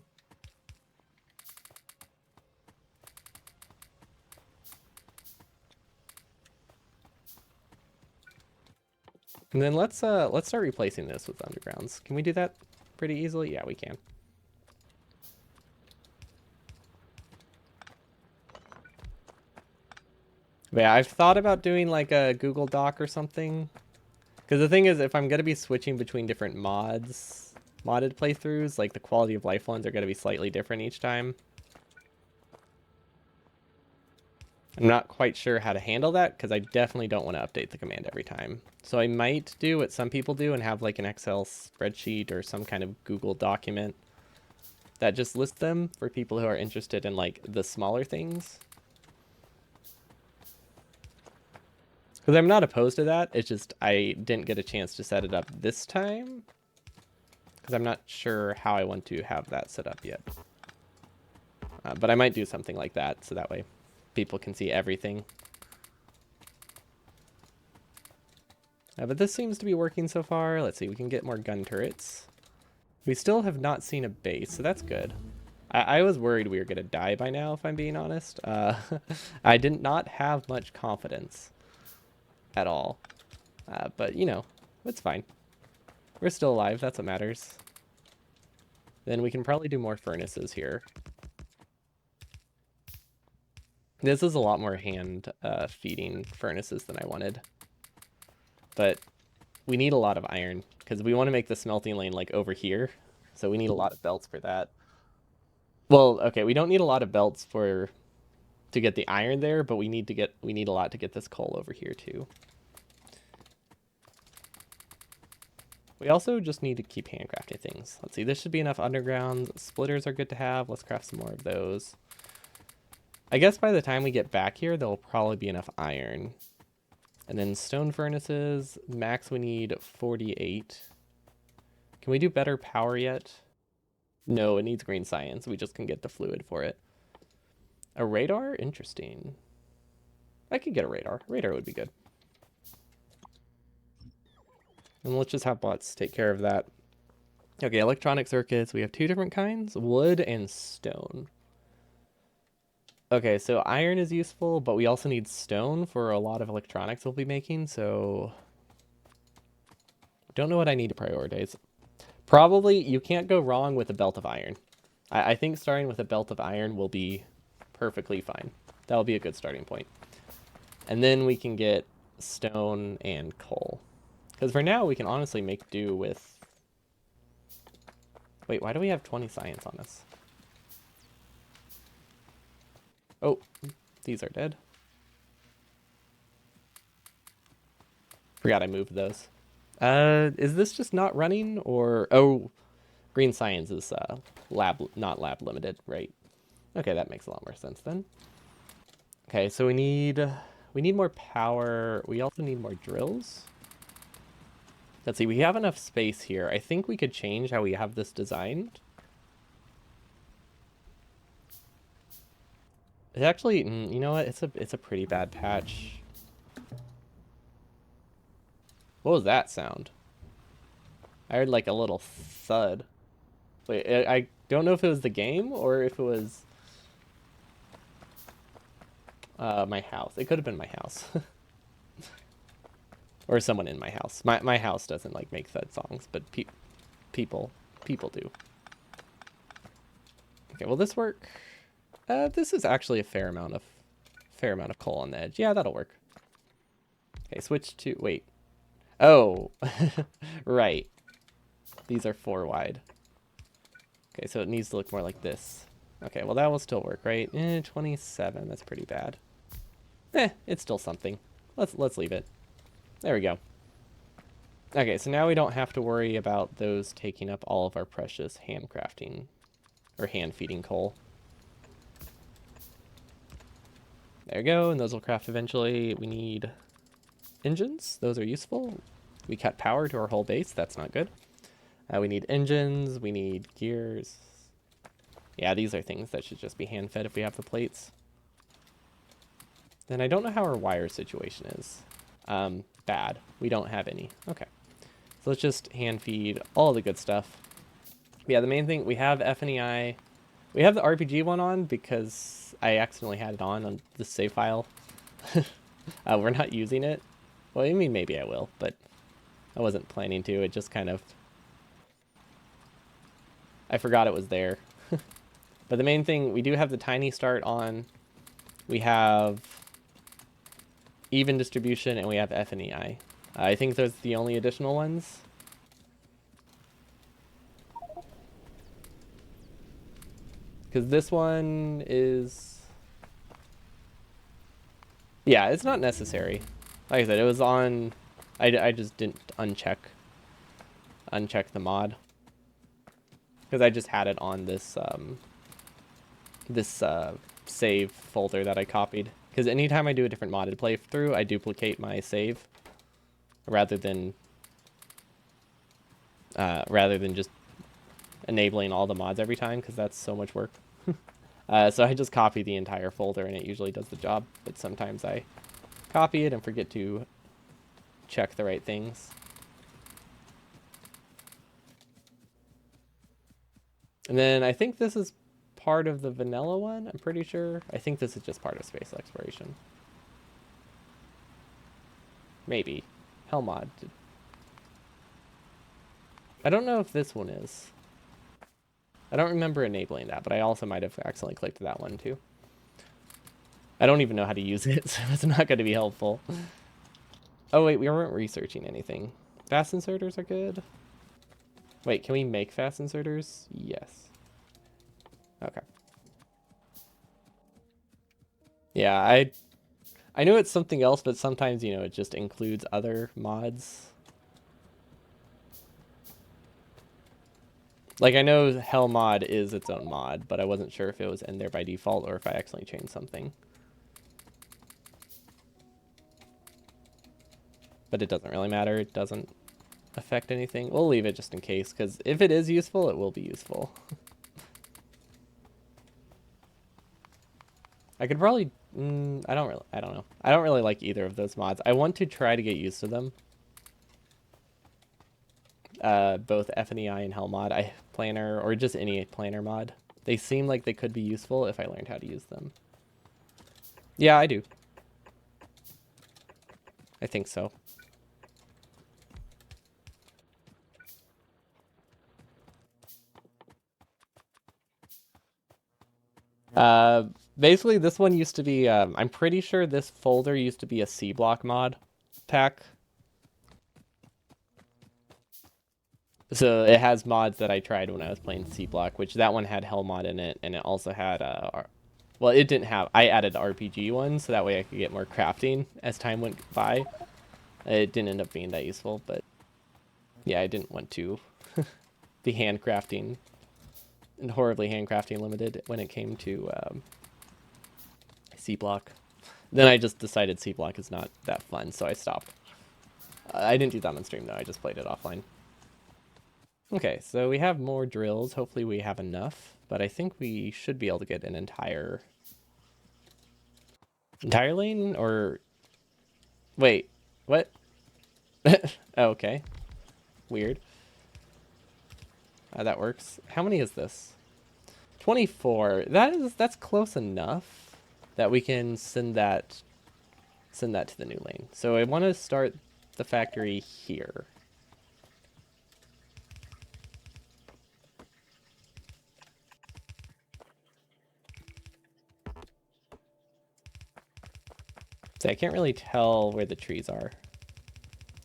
And then let's start replacing this with undergrounds. Can we do that pretty easily? Yeah, we can. But yeah, I've thought about doing like a Google Doc or something. Because the thing is, if I'm going to be switching between different modded playthroughs, like the quality of life ones are going to be slightly different each time. I'm not quite sure how to handle that because I definitely don't want to update the command every time. So I might do what some people do and have like an Excel spreadsheet or some kind of Google document that just lists them for people who are interested in like the smaller things. Because I'm not opposed to that. It's just I didn't get a chance to set it up this time because I'm not sure how I want to have that set up yet. But I might do something like that so that way people can see everything. But this seems to be working so far. Let's see, we can get more gun turrets. We still have not seen a base, so that's good. I was worried we were going to die by now, if I'm being honest. I did not have much confidence at all. But, you know, it's fine. We're still alive, that's what matters. Then we can probably do more furnaces here. This is a lot more hand feeding furnaces than I wanted. But we need a lot of iron because we want to make the smelting lane like over here. So we need a lot of belts for that. Well, okay, we don't need a lot of belts to get the iron there, but we need a lot to get this coal over here too. We also just need to keep handcrafting things. Let's see, this should be enough underground. Splitters are good to have. Let's craft some more of those. I guess by the time we get back here, there'll probably be enough iron. And then stone furnaces, max we need 48. Can we do better power yet? No, it needs green science. We just can get the fluid for it. A radar? Interesting. I could get a radar. Radar would be good. And let's just have bots take care of that. Okay, electronic circuits. We have two different kinds, wood and stone. Okay, so iron is useful, but we also need stone for a lot of electronics we'll be making, so don't know what I need to prioritize. Probably you can't go wrong with a belt of iron. I think starting with a belt of iron will be perfectly fine. That'll be a good starting point. And then we can get stone and coal. Because for now, we can honestly make do with... Wait, why do we have 20 science on us? Oh, these are dead. Forgot I moved those. Is this just not running, or... Oh, green science is not lab limited, right? Okay, that makes a lot more sense then. Okay, so we need more power. We also need more drills. Let's see, we have enough space here. I think we could change how we have this designed. It's actually, you know what? It's a pretty bad patch. What was that sound? I heard like a little thud. Wait, I don't know if it was the game or if it was my house. It could have been my house. Or someone in my house. My house doesn't like make thud songs, but people do. Okay, will this work? This is actually a fair amount of coal on the edge. Yeah, that'll work. Okay, switch to wait. Oh, right. These are 4 wide. Okay, so it needs to look more like this. Okay, well that will still work, right? 27. That's pretty bad. It's still something. Let's leave it. There we go. Okay, so now we don't have to worry about those taking up all of our precious handcrafting or hand feeding coal. There we go, and those will craft eventually. We need engines. Those are useful. We cut power to our whole base. That's not good. We need engines. We need gears. Yeah, these are things that should just be hand fed if we have the plates. Then I don't know how our wire situation is. Bad. We don't have any. Okay. So let's just hand feed all the good stuff. Yeah, the main thing, we have FNEI. We have the RPG one on because I accidentally had it on the save file. We're not using it. Well, I mean, maybe I will, but I wasn't planning to. It just kind of... I forgot it was there. But the main thing, we do have the tiny start on. We have even distribution, and we have FNEI. I think those are the only additional ones. Because this one is... Yeah, it's not necessary. Like I said, it was on... I just didn't uncheck the mod. Because I just had it on this save folder that I copied. Because anytime I do a different modded playthrough, I duplicate my save rather than just enabling all the mods every time, because that's so much work. So I just copy the entire folder and it usually does the job, but sometimes I copy it and forget to check the right things. And then I think this is part of the vanilla one, I'm pretty sure. I think this is just part of space exploration. Maybe. Hellmod. I don't know if this one is. I don't remember enabling that, but I also might have accidentally clicked that one too. I don't even know how to use it, so it's not going to be helpful. Oh wait, we weren't researching anything. Fast inserters are good. Wait, can we make fast inserters? Yes. Okay. Yeah, I know it's something else, but sometimes, you know, it just includes other mods. Like, I know Hell mod is its own mod, but I wasn't sure if it was in there by default or if I accidentally changed something. But it doesn't really matter. It doesn't affect anything. We'll leave it just in case, because if it is useful, it will be useful. I could probably... I don't know. I don't really like either of those mods. I want to try to get used to them. Both FNEI and Hell mod, planner, or just any planner mod. They seem like they could be useful if I learned how to use them. Yeah, I do. I think so. Basically, this one used to be, I'm pretty sure this folder used to be a C block mod pack. So it has mods that I tried when I was playing C block, which that one had Hell mod in it, and it also had, well, it didn't have, I added the RPG one, so that way I could get more crafting as time went by. It didn't end up being that useful, but yeah, I didn't want to be handcrafting and horribly handcrafting limited when it came to C block. Then I just decided C block is not that fun, so I stopped. I didn't do that on stream though, I just played it offline. Okay, so we have more drills. Hopefully we have enough, but I think we should be able to get an entire lane, or wait, what? Oh, okay, weird. That works. How many is this? 24. That's close enough that we can send that to the new lane. So I want to start the factory here. See, I can't really tell where the trees are.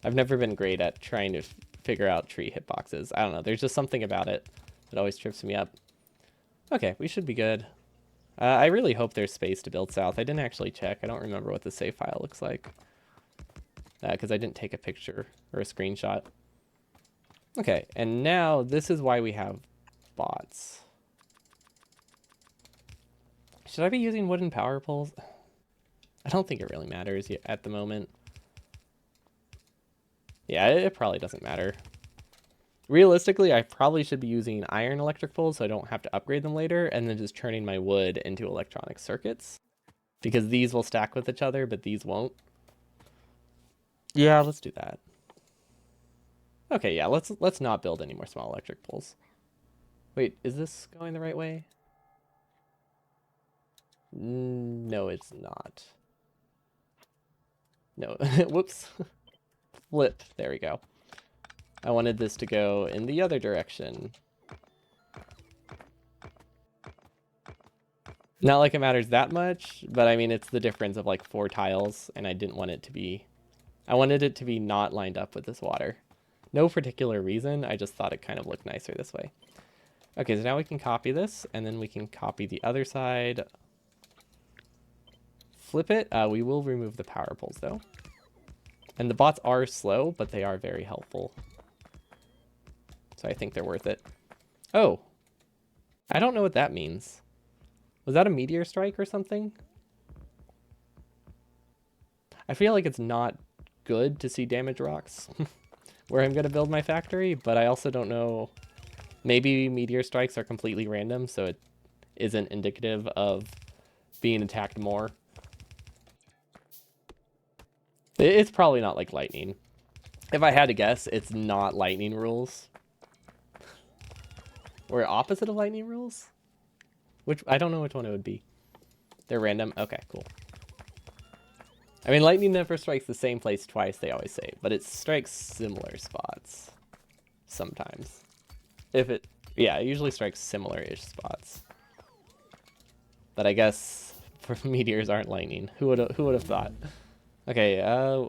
I've never been great at trying to figure out tree hitboxes. I don't know. There's just something about it that always trips me up. Okay, we should be good. I really hope there's space to build south. I didn't actually check. I don't remember what the save file looks like, because I didn't take a picture or a screenshot. Okay, and now this is why we have bots. Should I be using wooden power poles? I don't think it really matters yet at the moment. Yeah, it probably doesn't matter. Realistically, I probably should be using iron electric poles so I don't have to upgrade them later, and then just turning my wood into electronic circuits. Because these will stack with each other, but these won't. Yeah, let's do that. Okay, yeah, let's not build any more small electric poles. Wait, is this going the right way? No, it's not. No, whoops. Flip, there we go. I wanted this to go in the other direction. Not like it matters that much, but I mean, it's the difference of like 4 tiles, and I didn't want it to be... I wanted it to be not lined up with this water. No particular reason, I just thought it kind of looked nicer this way. Okay, so now we can copy this, and then we can copy the other side. Flip it. We will remove the power poles, though. And the bots are slow, but they are very helpful. So I think they're worth it. Oh. I don't know what that means. Was that a meteor strike or something? I feel like it's not good to see damage rocks where I'm going to build my factory, but I also don't know. Maybe meteor strikes are completely random, so it isn't indicative of being attacked more. It's probably not like lightning. If I had to guess, it's not lightning rules. Or opposite of lightning rules? Which, I don't know which one it would be. They're random? Okay, cool. I mean, lightning never strikes the same place twice, they always say, but it strikes similar spots. Sometimes. Yeah, it usually strikes similar-ish spots. But I guess meteors aren't lightning. Who would have thought? Okay,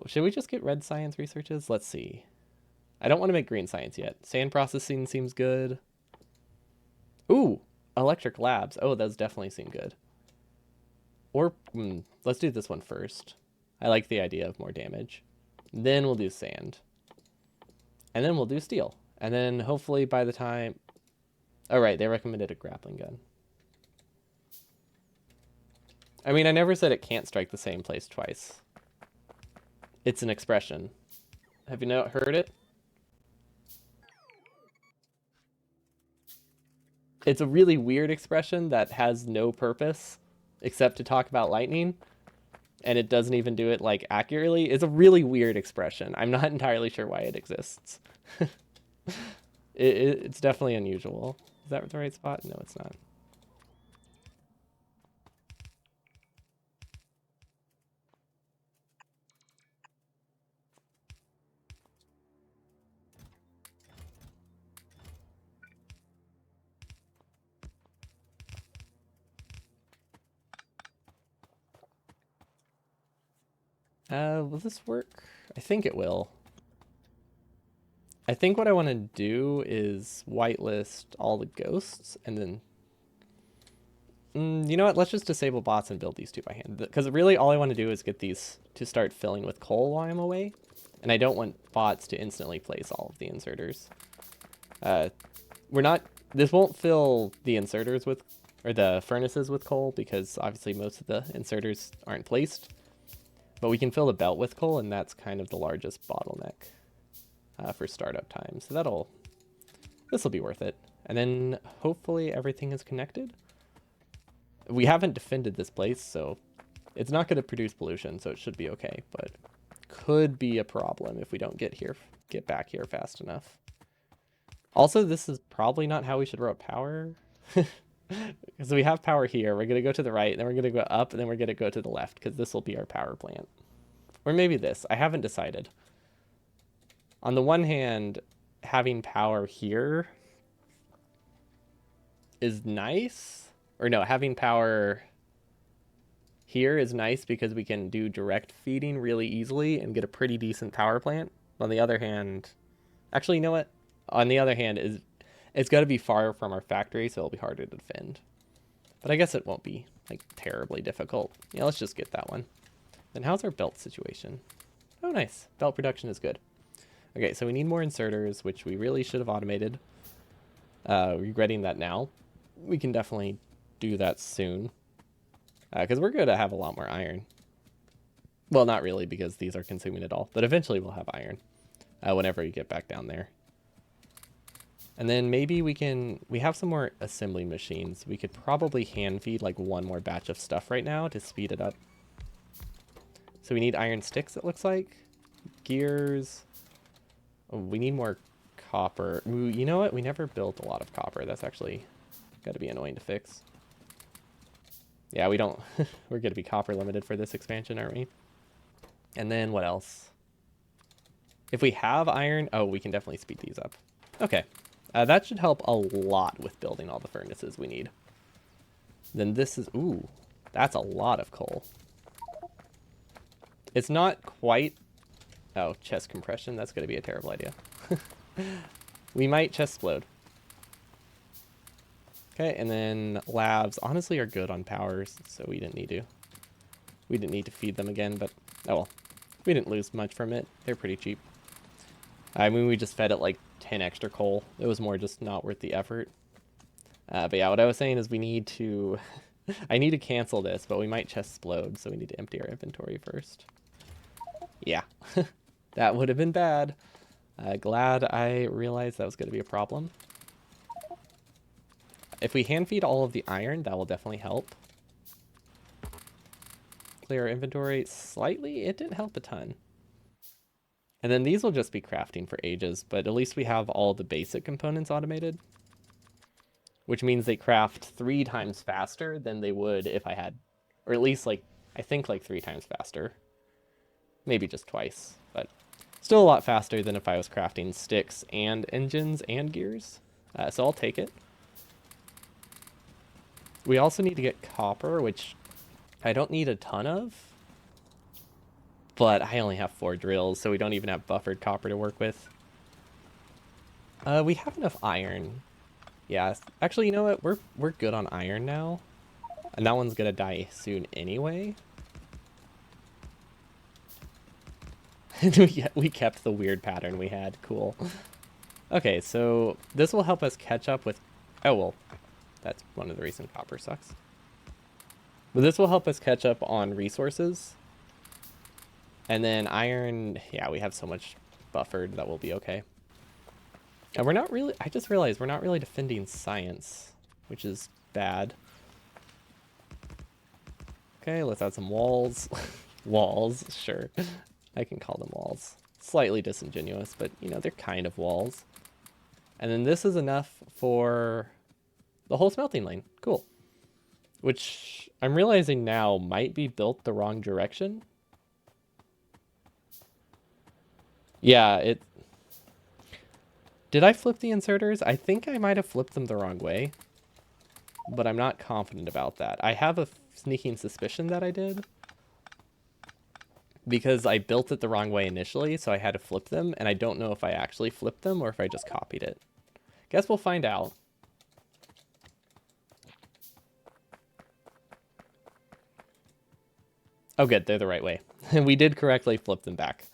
should we just get red science researches? Let's see. I don't want to make green science yet. Sand processing seems good. Ooh, electric labs. Oh, those definitely seem good. Or, let's do this one first. I like the idea of more damage. Then we'll do sand. And then we'll do steel. And then hopefully by the time... Oh, right, they recommended a grappling gun. I mean, I never said it can't strike the same place twice. It's an expression. Have you not heard it? It's a really weird expression that has no purpose except to talk about lightning, and it doesn't even do it like accurately. It's a really weird expression. I'm not entirely sure why it exists. It's definitely unusual. Is that the right spot? No, it's not. Will this work? I think it will. I think what I want to do is whitelist all the ghosts and then you know what? Let's just disable bots and build these two by hand. Because really all I want to do is get these to start filling with coal while I'm away. And I don't want bots to instantly place all of the inserters. This won't fill the inserters with, or the furnaces with coal, because obviously most of the inserters aren't placed. But we can fill the belt with coal, and that's kind of the largest bottleneck for startup time. So this will be worth it. And then hopefully everything is connected. We haven't defended this place, so it's not going to produce pollution, so it should be okay. But could be a problem if we don't get back here fast enough. Also, this is probably not how we should route power. Because we have power here. We're going to go to the right, then we're going to go up, and then we're going to go to the left, because this will be our power plant. Or maybe this. I haven't decided. On the one hand, having power here is nice. Or no, having power here is nice because we can do direct feeding really easily and get a pretty decent power plant. On the other hand, actually, you know what? On the other hand, it's got to be far from our factory, so it'll be harder to defend. But I guess it won't be like terribly difficult. Yeah, let's just get that one. Then how's our belt situation? Oh, nice. Belt production is good. Okay, so we need more inserters, which we really should have automated. Regretting that now. We can definitely do that soon. Because we're going to have a lot more iron. Well, not really, because these are consuming it all. But eventually we'll have iron. Whenever you get back down there. And then maybe we have some more assembly machines. We could probably hand feed like one more batch of stuff right now to speed it up. So we need iron sticks, it looks like. Gears. Oh, we need more copper. Ooh, you know what? We never built a lot of copper. That's actually got to be annoying to fix. Yeah, we don't. We're going to be copper limited for this expansion, aren't we? And then what else? If we have iron, oh, we can definitely speed these up. Okay. That should help a lot with building all the furnaces we need. Then this is, ooh, that's a lot of coal. It's not quite, oh, chest compression. That's going to be a terrible idea. We might chest explode. Okay, and then labs honestly are good on powers, so we didn't need to feed them again, but oh well. We didn't lose much from it. They're pretty cheap. I mean, we just fed it like 10 extra coal. It was more just not worth the effort. But yeah, what I was saying is we need to... I need to cancel this, but we might chest explode, so we need to empty our inventory first. Yeah, that would have been bad. Glad I realized that was going to be a problem. If we hand feed all of the iron, that will definitely help. Clear our inventory slightly. It didn't help a ton. And then these will just be crafting for ages, but at least we have all the basic components automated. Which means they craft 3 times faster than they would if I had, or at least like, I think like 3 times faster. Maybe just twice, but still a lot faster than if I was crafting sticks and engines and gears. So I'll take it. We also need to get copper, which I don't need a ton of. But I only have 4 drills, so we don't even have buffered copper to work with. We have enough iron. Yeah, actually, you know what? We're good on iron now. And that one's gonna die soon anyway. We kept the weird pattern we had. Cool. Okay, so this will help us catch up with Oh, well, that's one of the reasons copper sucks. But this will help us catch up on resources. And then iron, yeah, we have so much buffered that we'll be okay. And we're not really, I just realized we're not really defending science, which is bad. Okay, let's add some walls. Walls, sure. I can call them walls. Slightly disingenuous, but you know, they're kind of walls. And then this is enough for the whole smelting lane. Cool. Which I'm realizing now might be built the wrong direction. Yeah, it... Did I flip the inserters? I think I might have flipped them the wrong way. But I'm not confident about that. I have a sneaking suspicion that I did. Because I built it the wrong way initially, so I had to flip them. And I don't know if I actually flipped them or if I just copied it. Guess we'll find out. Oh good, they're the right way. We did correctly flip them back.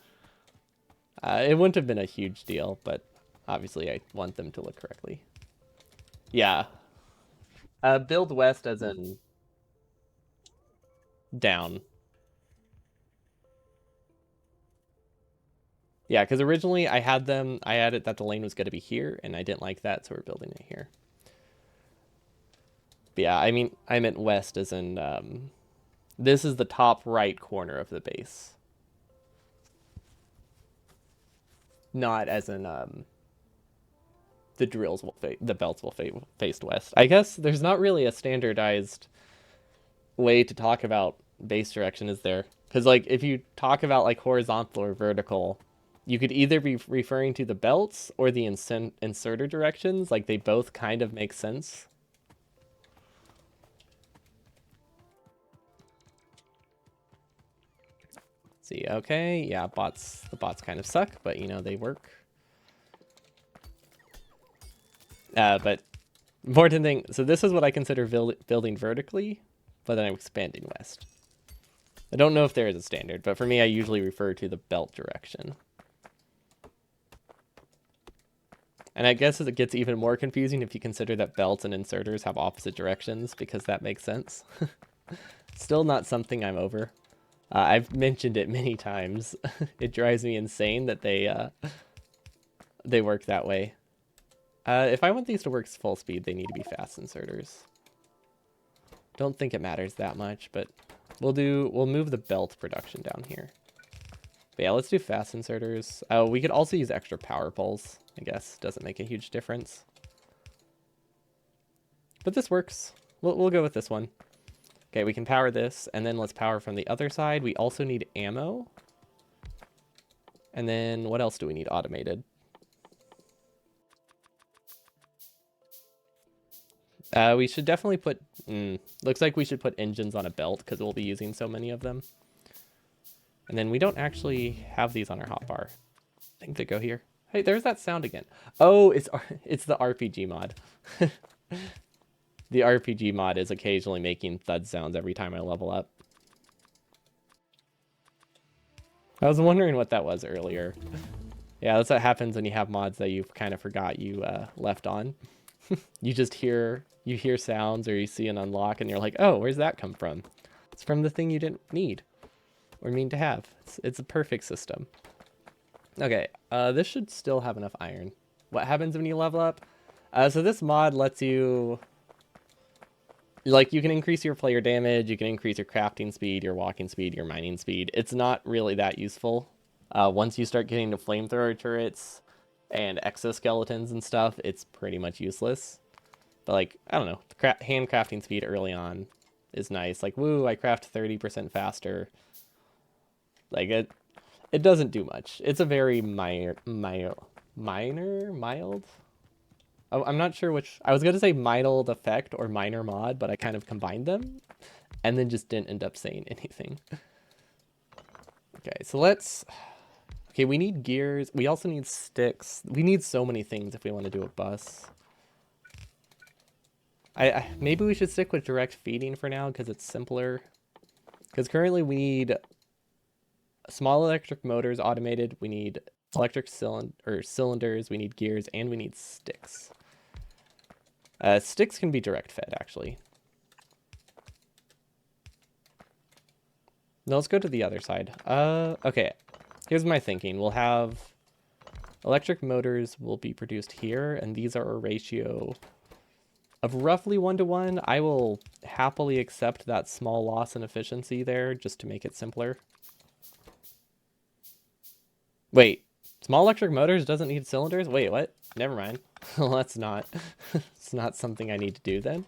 It wouldn't have been a huge deal, but obviously I want them to look correctly. Yeah. Build west as in down. Yeah, because originally I had it that the lane was going to be here, and I didn't like that, so we're building it here. But yeah, I mean, I meant west as in, this is the top right corner of the base. Not as in, the drills will the belts will face west. I guess there's not really a standardized way to talk about base direction, is there? Because like if you talk about like horizontal or vertical, you could either be referring to the belts or the inserter directions. Like they both kind of make sense. See, okay, yeah, the bots kind of suck, but you know they work. But important thing, so this is what I consider building vertically, but then I'm expanding west. I don't know if there is a standard, but for me, I usually refer to the belt direction. And I guess it gets even more confusing if you consider that belts and inserters have opposite directions, because that makes sense. Still not something I'm over. I've mentioned it many times. It drives me insane that they work that way. If I want these to work full speed, they need to be fast inserters. Don't think it matters that much, but we'll move the belt production down here. But yeah, let's do fast inserters. Oh, we could also use extra power poles, I guess. Doesn't make a huge difference. But this works. We'll go with this one. Okay, we can power this, and then let's power from the other side. We also need ammo. And then what else do we need automated? We should definitely put... looks like we should put engines on a belt, because we'll be using so many of them. And then we don't actually have these on our hotbar. I think they go here. Hey, there's that sound again. Oh, it's the RPG mod. The RPG mod is occasionally making thud sounds every time I level up. I was wondering what that was earlier. Yeah, that's what happens when you have mods that you kind of forgot you left on. You just hear sounds or you see an unlock and you're like, oh, where's that come from? It's from the thing you didn't need or mean to have. It's a perfect system. Okay, this should still have enough iron. What happens when you level up? So this mod lets you... Like, you can increase your player damage, you can increase your crafting speed, your walking speed, your mining speed. It's not really that useful. Once you start getting to flamethrower turrets and exoskeletons and stuff, it's pretty much useless. But, like, I don't know, hand crafting speed early on is nice. Like, woo, I craft 30% faster. Like, it doesn't do much. It's a very mild... I'm not sure which... I was going to say mild effect or minor mod, but I kind of combined them and then just didn't end up saying anything. Okay, so let's... Okay, we need gears. We also need sticks. We need so many things if we want to do a bus. Maybe we should stick with direct feeding for now because it's simpler. Because currently we need small electric motors automated. We need electric cylinders. We need gears and we need sticks. Sticks can be direct fed, actually. No, let's go to the other side. Okay. Here's my thinking. We'll have electric motors will be produced here, and these are a ratio of roughly 1-to-1. I will happily accept that small loss in efficiency there just to make it simpler. Wait, small electric motors doesn't need cylinders? Wait, what? Never mind. Well, that's not... it's not something I need to do then.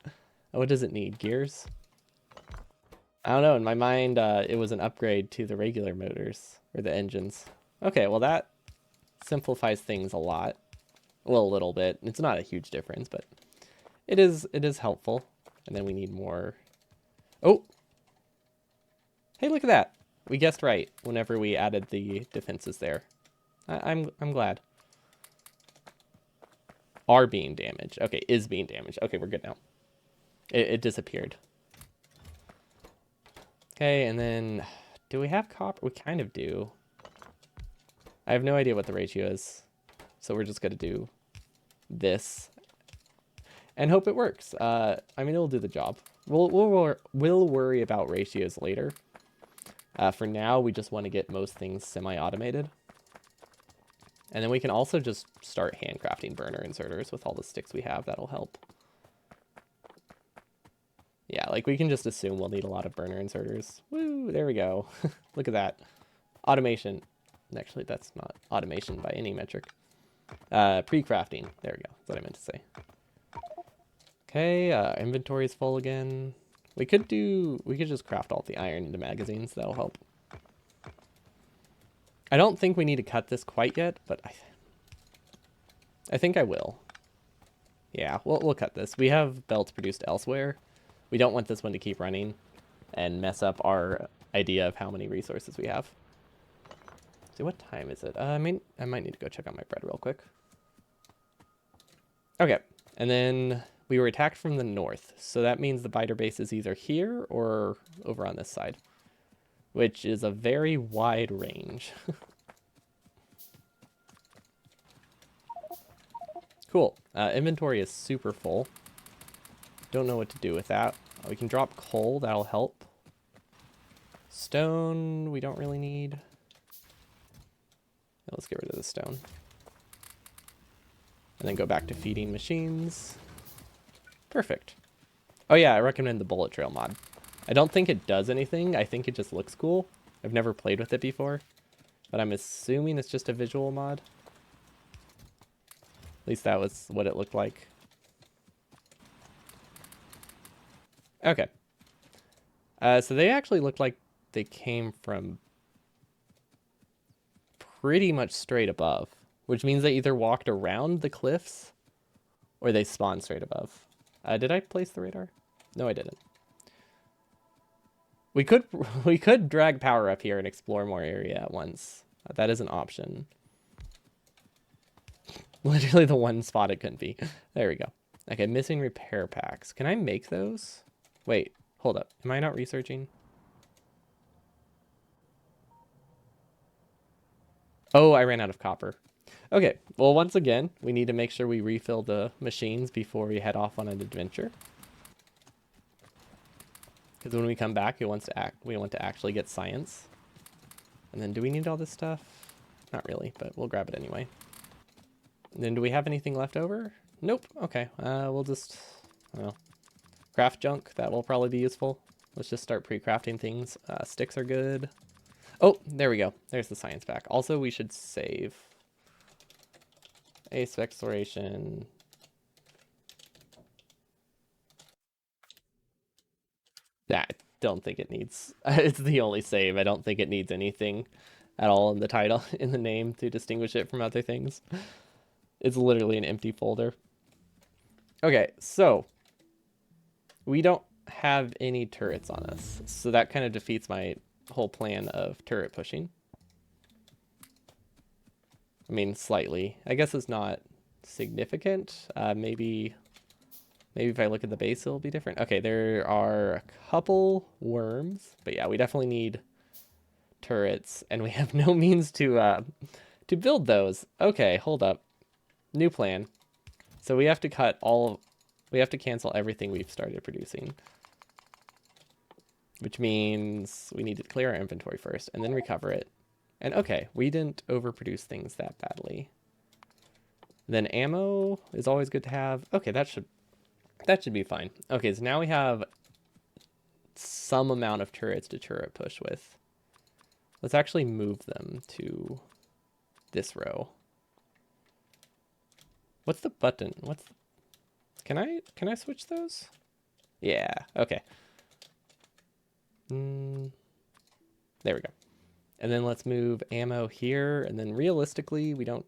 What does it need? Gears? I don't know. In my mind, it was an upgrade to the regular motors, or the engines. Okay, well that simplifies things a lot. Well, a little bit. It's not a huge difference, but it is helpful. And then we need more... Oh! Hey, look at that! We guessed right whenever we added the defenses there. I'm glad. Are being damaged. Okay, is being damaged. Okay, we're good now. It disappeared. Okay, and then... Do we have copper? We kind of do. I have no idea what the ratio is. So we're just going to do this. And hope it works. I mean, it'll do the job. We'll worry about ratios later. For now, we just want to get most things semi-automated. And then we can also just start handcrafting burner inserters with all the sticks we have. That'll help. Yeah, like we can just assume we'll need a lot of burner inserters. Woo, there we go. Look at that. Automation. Actually, that's not automation by any metric. Pre-crafting. There we go. That's what I meant to say. Okay, inventory is full again. We could just craft all the iron into magazines. That'll help. I don't think we need to cut this quite yet, but I think I will. Yeah, we'll cut this. We have belts produced elsewhere. We don't want this one to keep running and mess up our idea of how many resources we have. So what time is it? I might need to go check on my bread real quick. Okay, and then we were attacked from the north. So that means the biter base is either here or over on this side, which is a very wide range. Cool. Inventory is super full. Don't know what to do with that. We can drop coal. That'll help. Stone, we don't really need. Let's get rid of the stone. And then go back to feeding machines. Perfect. Oh yeah, I recommend the bullet trail mod. I don't think it does anything. I think it just looks cool. I've never played with it before, but I'm assuming it's just a visual mod. At least that was what it looked like. Okay. So they actually looked like they came from pretty much straight above, which means they either walked around the cliffs or they spawned straight above. Did I place the radar? No, I didn't. We could drag power up here and explore more area at once. That is an option. Literally the one spot it couldn't be. There we go. Okay, missing repair packs. Can I make those? Wait, hold up. Am I not researching? Oh, I ran out of copper. Okay, well, once again, we need to make sure we refill the machines before we head off on an adventure. Because when we come back, we want to actually get science. And then do we need all this stuff? Not really, but we'll grab it anyway. And then do we have anything left over? Nope. Okay, we'll just, I don't know, craft junk. That will probably be useful. Let's just start pre-crafting things. Sticks are good. Oh, there we go. There's the science pack. Also, we should save Ace Exploration. I don't think it needs... It's the only save. I don't think it needs anything at all in the title, in the name, to distinguish it from other things. It's literally an empty folder. Okay, so we don't have any turrets on us, so that kind of defeats my whole plan of turret pushing. I mean, slightly. I guess it's not significant. Maybe if I look at the base, it'll be different. Okay, there are a couple worms, but yeah, we definitely need turrets, and we have no means to build those. Okay, hold up. New plan. So we have to cut all We have to cancel everything we've started producing. Which means we need to clear our inventory first and then recover it. And okay, we didn't overproduce things that badly. Then ammo is always good to have. Okay, that should be fine. Okay, so now we have some amount of turrets to turret push with. Let's actually move them to this row. What's the button? Can I switch those? Yeah, okay. There we go. And then let's move ammo here, and then realistically, we don't...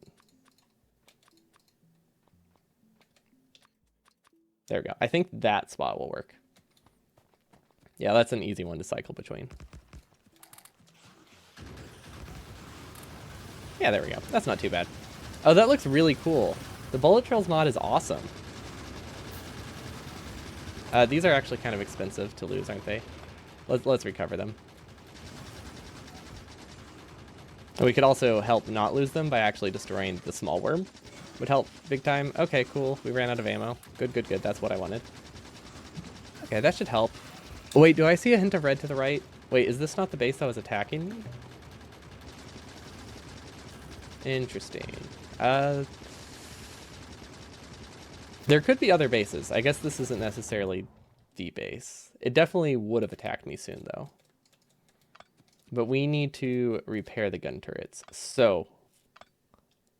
There we go. I think that spot will work. Yeah, that's an easy one to cycle between. Yeah, there we go. That's not too bad. Oh, that looks really cool. The bullet trails mod is awesome. These are actually kind of expensive to lose, aren't they? Let's recover them. And we could also help not lose them by actually destroying the small worm. Would help big time. Okay, cool. We ran out of ammo. Good, good, good. That's what I wanted. Okay, that should help. Wait, do I see a hint of red to the right? Wait, is this not the base that was attacking me? Interesting. There could be other bases. I guess this isn't necessarily the base. It definitely would have attacked me soon, though. But we need to repair the gun turrets. So,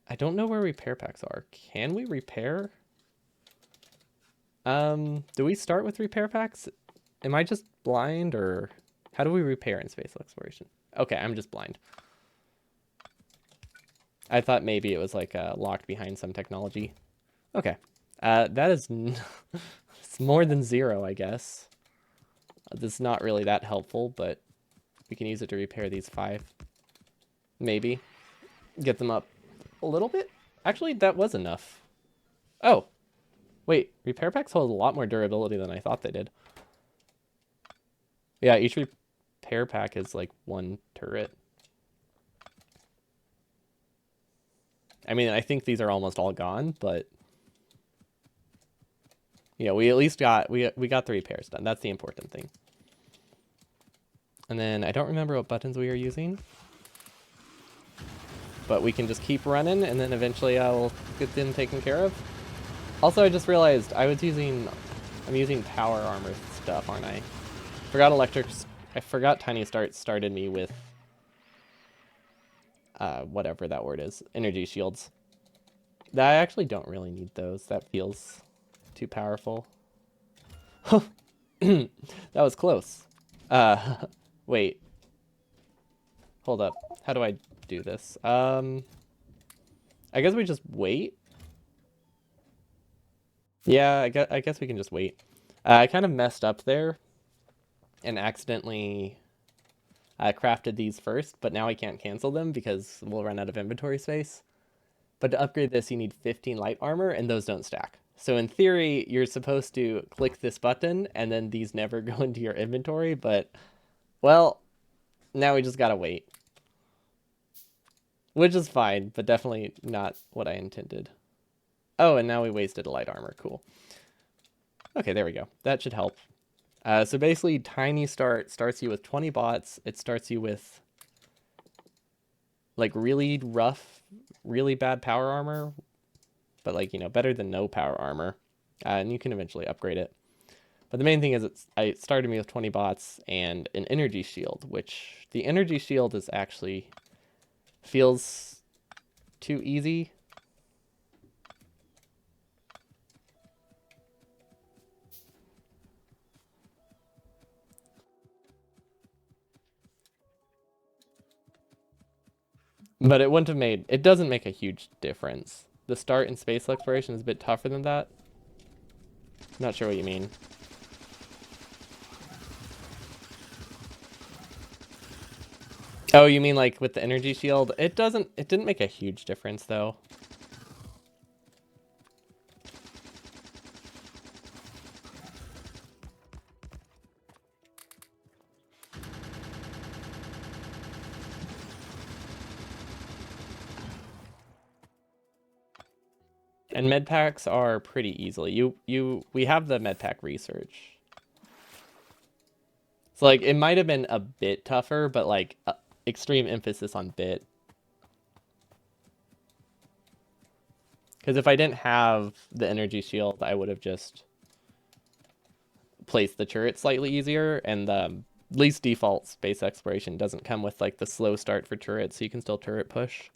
I don't know where repair packs are. Can we repair? Do we start with repair packs? Am I just blind, or how do we repair in space exploration? Okay, I'm just blind. I thought maybe it was like locked behind some technology. Okay. That is it's more than 0, I guess. This is not really that helpful, but we can use it to repair these 5. Maybe. Get them up a little bit? Actually, that was enough. Oh. Wait, repair packs hold a lot more durability than I thought they did. Yeah, each repair pack is like 1 turret. I mean, I think these are almost all gone, but... Yeah, we at least got we got the repairs done. That's the important thing. And then I don't remember what buttons we are using, but we can just keep running, and then eventually I'll get them taken care of. Also, I just realized I'm using power armor stuff, aren't I? I forgot Tiny Start started me with whatever that word is, energy shields. I actually don't really need those. That feels too powerful. That was close. Wait. Hold up. How do I do this? I guess we just wait. Yeah, I guess we can just wait. I kind of messed up there and accidentally crafted these first, but now I can't cancel them because we'll run out of inventory space. But to upgrade this, you need 15 light armor, and those don't stack. So in theory, you're supposed to click this button, and then these never go into your inventory, but, well, now we just gotta wait. Which is fine, but definitely not what I intended. Oh, and now we wasted a light armor. Cool. Okay, there we go. That should help. So basically, Tiny Start starts you with 20 bots. It starts you with, like, really rough, really bad power armor, but, like, you know, better than no power armor. And you can eventually upgrade it. But the main thing is it started me with 20 bots and an energy shield, which the energy shield is actually feels too easy. But it wouldn't have made, it doesn't make a huge difference. The start in space exploration is a bit tougher than that. Not sure what you mean. Oh, you mean like with the energy shield? It didn't make a huge difference though. And med packs are pretty easily. We have the med pack research. So like it might have been a bit tougher, but like extreme emphasis on bit. Because if I didn't have the energy shield, I would have just placed the turret slightly easier, and the least default space exploration doesn't come with like the slow start for turrets, so you can still turret push.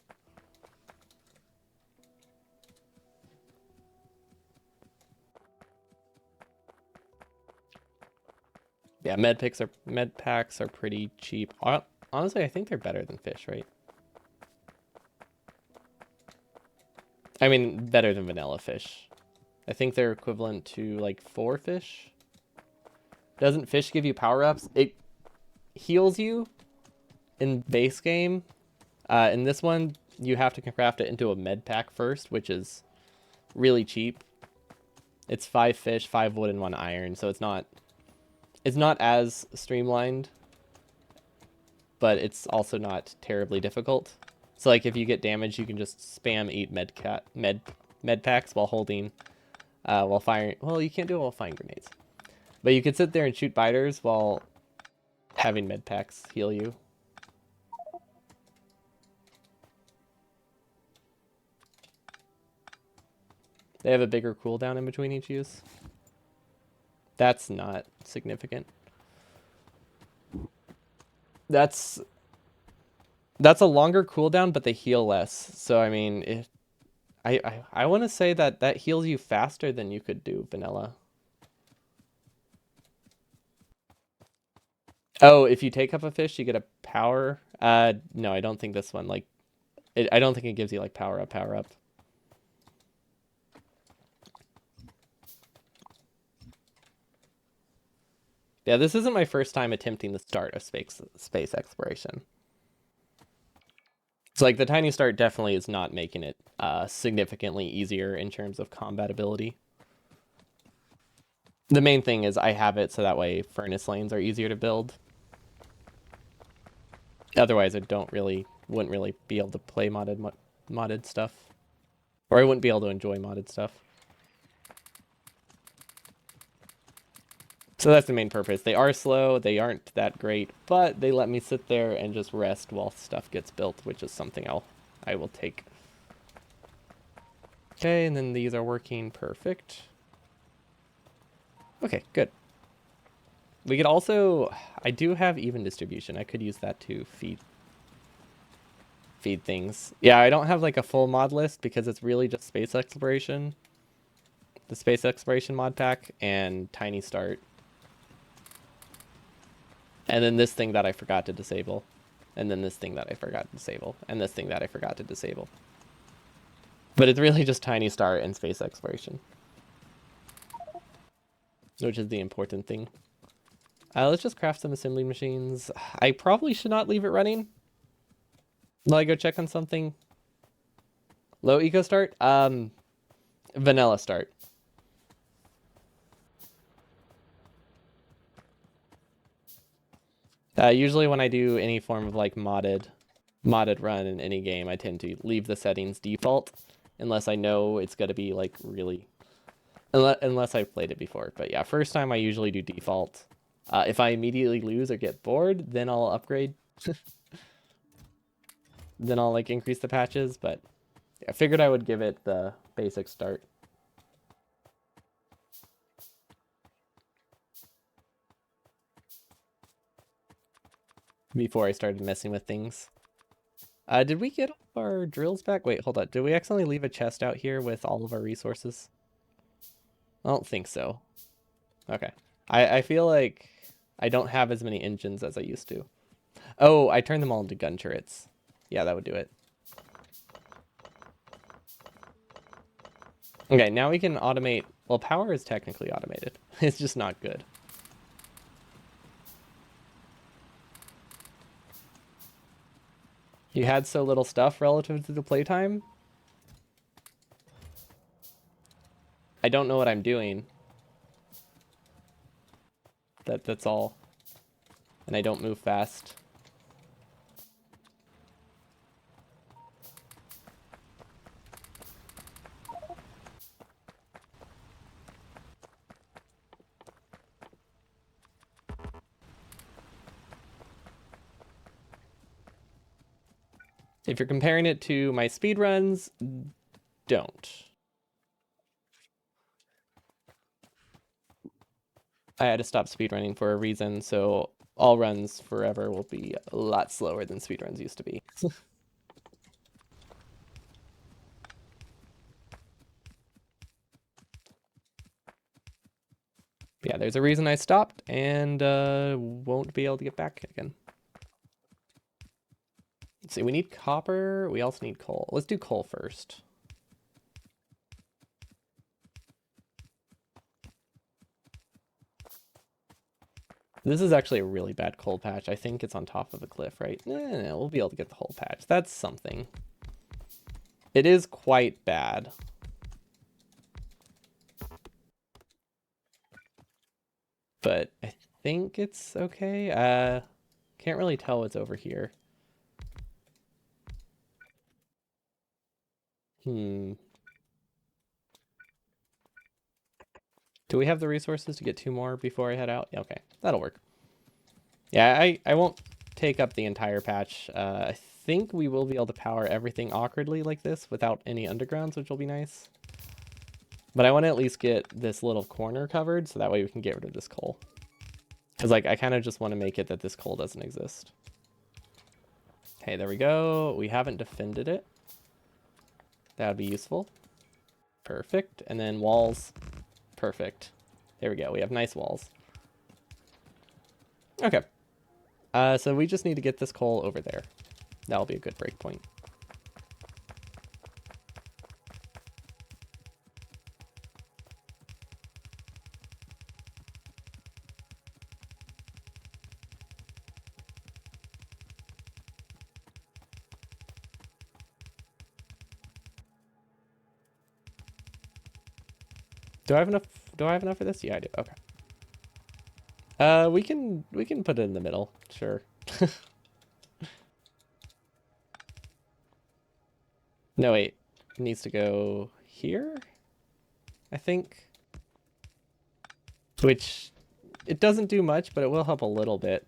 Yeah, med packs are pretty cheap. Honestly, I think they're better than fish, right? I mean, better than vanilla fish. I think they're equivalent to like 4 fish. Doesn't fish give you power-ups? It heals you in base game. In this one, you have to craft it into a med pack first, which is really cheap. It's 5 fish, 5 wood, and 1 iron, so it's not as streamlined, but it's also not terribly difficult. So like if you get damaged, you can just spam eat med packs while holding while firing. Well, you can't do it while firing grenades. But you could sit there and shoot biters while having med packs heal you. They have a bigger cooldown in between each use. That's not significant. That's a longer cooldown, but they heal less. So I mean, I want to say that heals you faster than you could do vanilla. Oh, if you take up a fish, you get a power. No, I don't think this one like. I don't think it gives you like power up. Yeah, this isn't my first time attempting the start of space exploration. So like the tiny start definitely is not making it significantly easier in terms of combat ability. The main thing is I have it so that way furnace lanes are easier to build. Otherwise, I wouldn't really be able to play modded stuff, or I wouldn't be able to enjoy modded stuff. So that's the main purpose. They are slow, they aren't that great, but they let me sit there and just rest while stuff gets built, which is something I will take. Okay, and then these are working perfect. Okay, good. We could also, I do have even distribution. I could use that to feed things. Yeah, I don't have like a full mod list because it's really just space exploration. The space exploration mod pack and tiny start. And then this thing that I forgot to disable. And then this thing that I forgot to disable. And this thing that I forgot to disable. But it's really just tiny start and space exploration, which is the important thing. Let's just craft some assembly machines. I probably should not leave it running. Will I go check on something? Low eco start? Vanilla start. Usually when I do any form of like modded run in any game, I tend to leave the settings default unless I know it's going to be like really, unless I've played it before. But yeah, first time I usually do default. If I immediately lose or get bored, then I'll upgrade. Then I'll like increase the patches, but I figured I would give it the basic start. Before I started messing with things. Did we get all our drills back? Wait, hold on. Did we accidentally leave a chest out here with all of our resources? I don't think so. Okay. I feel like I don't have as many engines as I used to. Oh, I turned them all into gun turrets. Yeah, that would do it. Okay, now we can automate. Well, power is technically automated. It's just not good. You had so little stuff relative to the playtime? I don't know what I'm doing. That's all. And I don't move fast. If you're comparing it to my speed runs, don't. I had to stop speedrunning for a reason, so all runs forever will be a lot slower than speedruns used to be. Yeah, there's a reason I stopped and won't be able to get back again. Let's see, we need copper. We also need coal. Let's do coal first. This is actually a really bad coal patch. I think it's on top of a cliff, right? No, we'll be able to get the whole patch. That's something. It is quite bad. But I think it's okay. Can't really tell what's over here. Hmm. Do we have the resources to get 2 more before I head out? Yeah, okay, that'll work. Yeah, I won't take up the entire patch. I think we will be able to power everything awkwardly like this without any undergrounds, which will be nice. But I want to at least get this little corner covered so that way we can get rid of this coal. Because like I kind of just want to make it that this coal doesn't exist. Okay, there we go. We haven't defended it. That would be useful. Perfect. And then walls. Perfect. There we go. We have nice walls. Okay. So we just need to get this coal over there. That'll be a good break point. Do I have enough? Do I have enough for this? Yeah, I do. Okay. We can put it in the middle. Sure. No, wait. It needs to go here, I think. Which it doesn't do much, but it will help a little bit.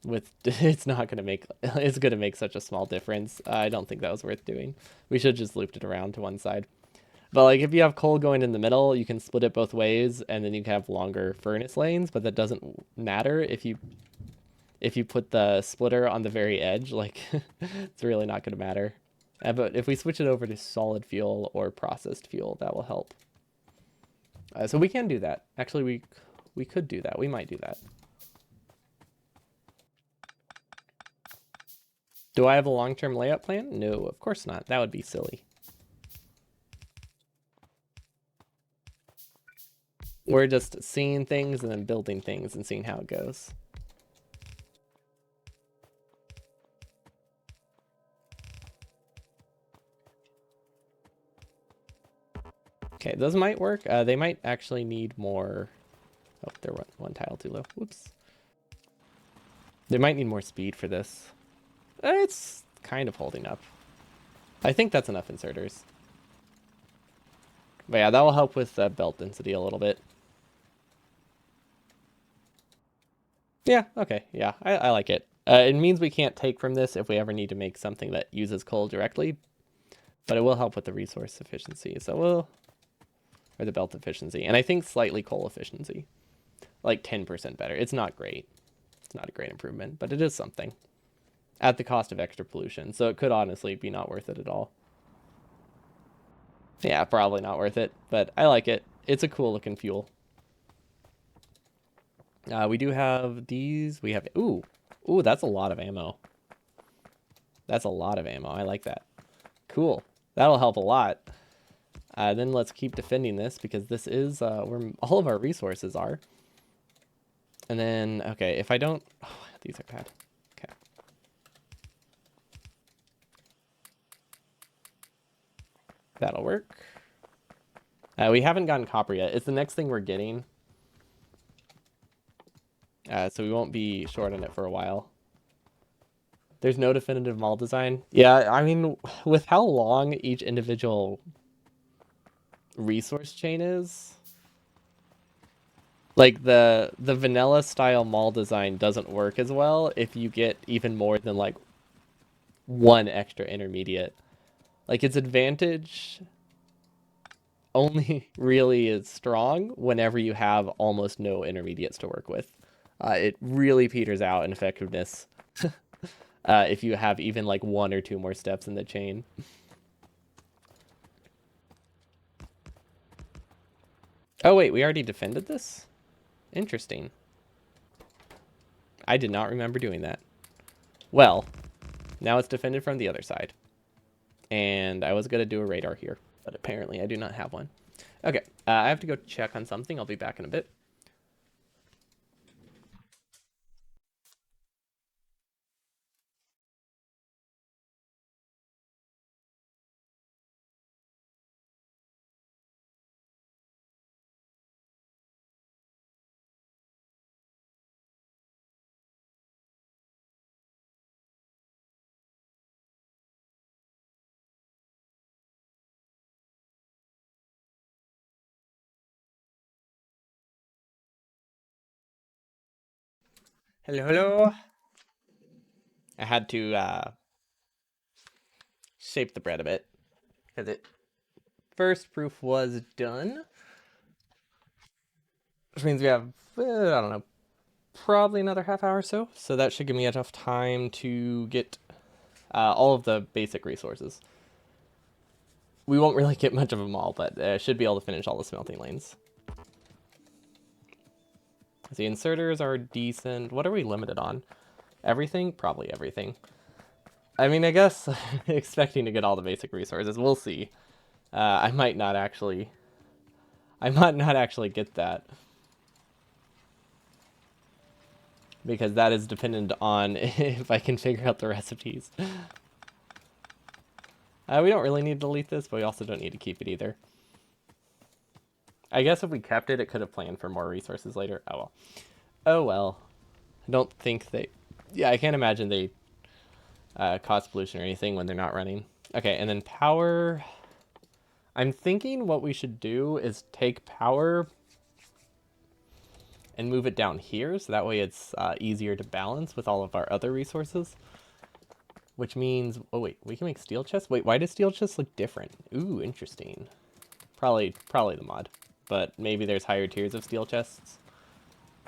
With it's not gonna make it's gonna make such a small difference. I don't think that was worth doing. We should just looped it around to one side. But like if you have coal going in the middle, you can split it both ways, and then you can have longer furnace lanes. But that doesn't matter if you put the splitter on the very edge. Like it's really not going to matter. But if we switch it over to solid fuel or processed fuel, that will help. So we can do that. Actually, we could do that. We might do that. Do I have a long-term layout plan? No, of course not. That would be silly. We're just seeing things and then building things and seeing how it goes. Okay, those might work. They might actually need more. Oh, they're one tile too low. Whoops. They might need more speed for this. It's kind of holding up. I think that's enough inserters. But yeah, that will help with belt density a little bit. Yeah, okay, yeah, I like it. It means we can't take from this if we ever need to make something that uses coal directly, but it will help with the resource efficiency, so we'll... Or the belt efficiency, and I think slightly coal efficiency. Like 10% better. It's not great. It's not a great improvement, but it is something. At the cost of extra pollution, so it could honestly be not worth it at all. Yeah, probably not worth it, but I like it. It's a cool looking fuel. We do have these. We have... Ooh, that's a lot of ammo. That's a lot of ammo. I like that. Cool. That'll help a lot. Then let's keep defending this because this is where all of our resources are. And then, okay, if I don't... Oh, these are bad. Okay. That'll work. We haven't gotten copper yet. It's the next thing we're getting. So we won't be short on it for a while. There's no definitive mall design. Yeah, I mean, with how long each individual resource chain is, like the vanilla style mall design doesn't work as well if you get even more than like one extra intermediate. Like, its advantage only really is strong whenever you have almost no intermediates to work with. It really peters out in effectiveness if you have even like one or two more steps in the chain. Oh wait, we already defended this? Interesting. I did not remember doing that. Well, now it's defended from the other side. And I was going to do a radar here, but apparently I do not have one. Okay, I have to go check on something. I'll be back in a bit. Hello, hello. I had to shape the bread a bit because it first proof was done, which means we have I don't know, probably another half hour or so. So that should give me enough time to get all of the basic resources. We won't really get much of them all, but I should be able to finish all the smelting lanes. The inserters are decent. What are we limited on? Everything? Probably everything. I mean, I guess expecting to get all the basic resources. We'll see. I might not actually get that. Because that is dependent on if I can figure out the recipes. We don't really need to delete this, but we also don't need to keep it either. I guess if we kept it, it could have planned for more resources later. Oh well. Oh well. I don't think they... Yeah, I can't imagine they cause pollution or anything when they're not running. Okay, and then power... I'm thinking what we should do is take power and move it down here, so that way it's easier to balance with all of our other resources. Which means... Oh wait, we can make steel chests? Wait, why does steel chests look different? Ooh, interesting. Probably the mod. But maybe there's higher tiers of steel chests.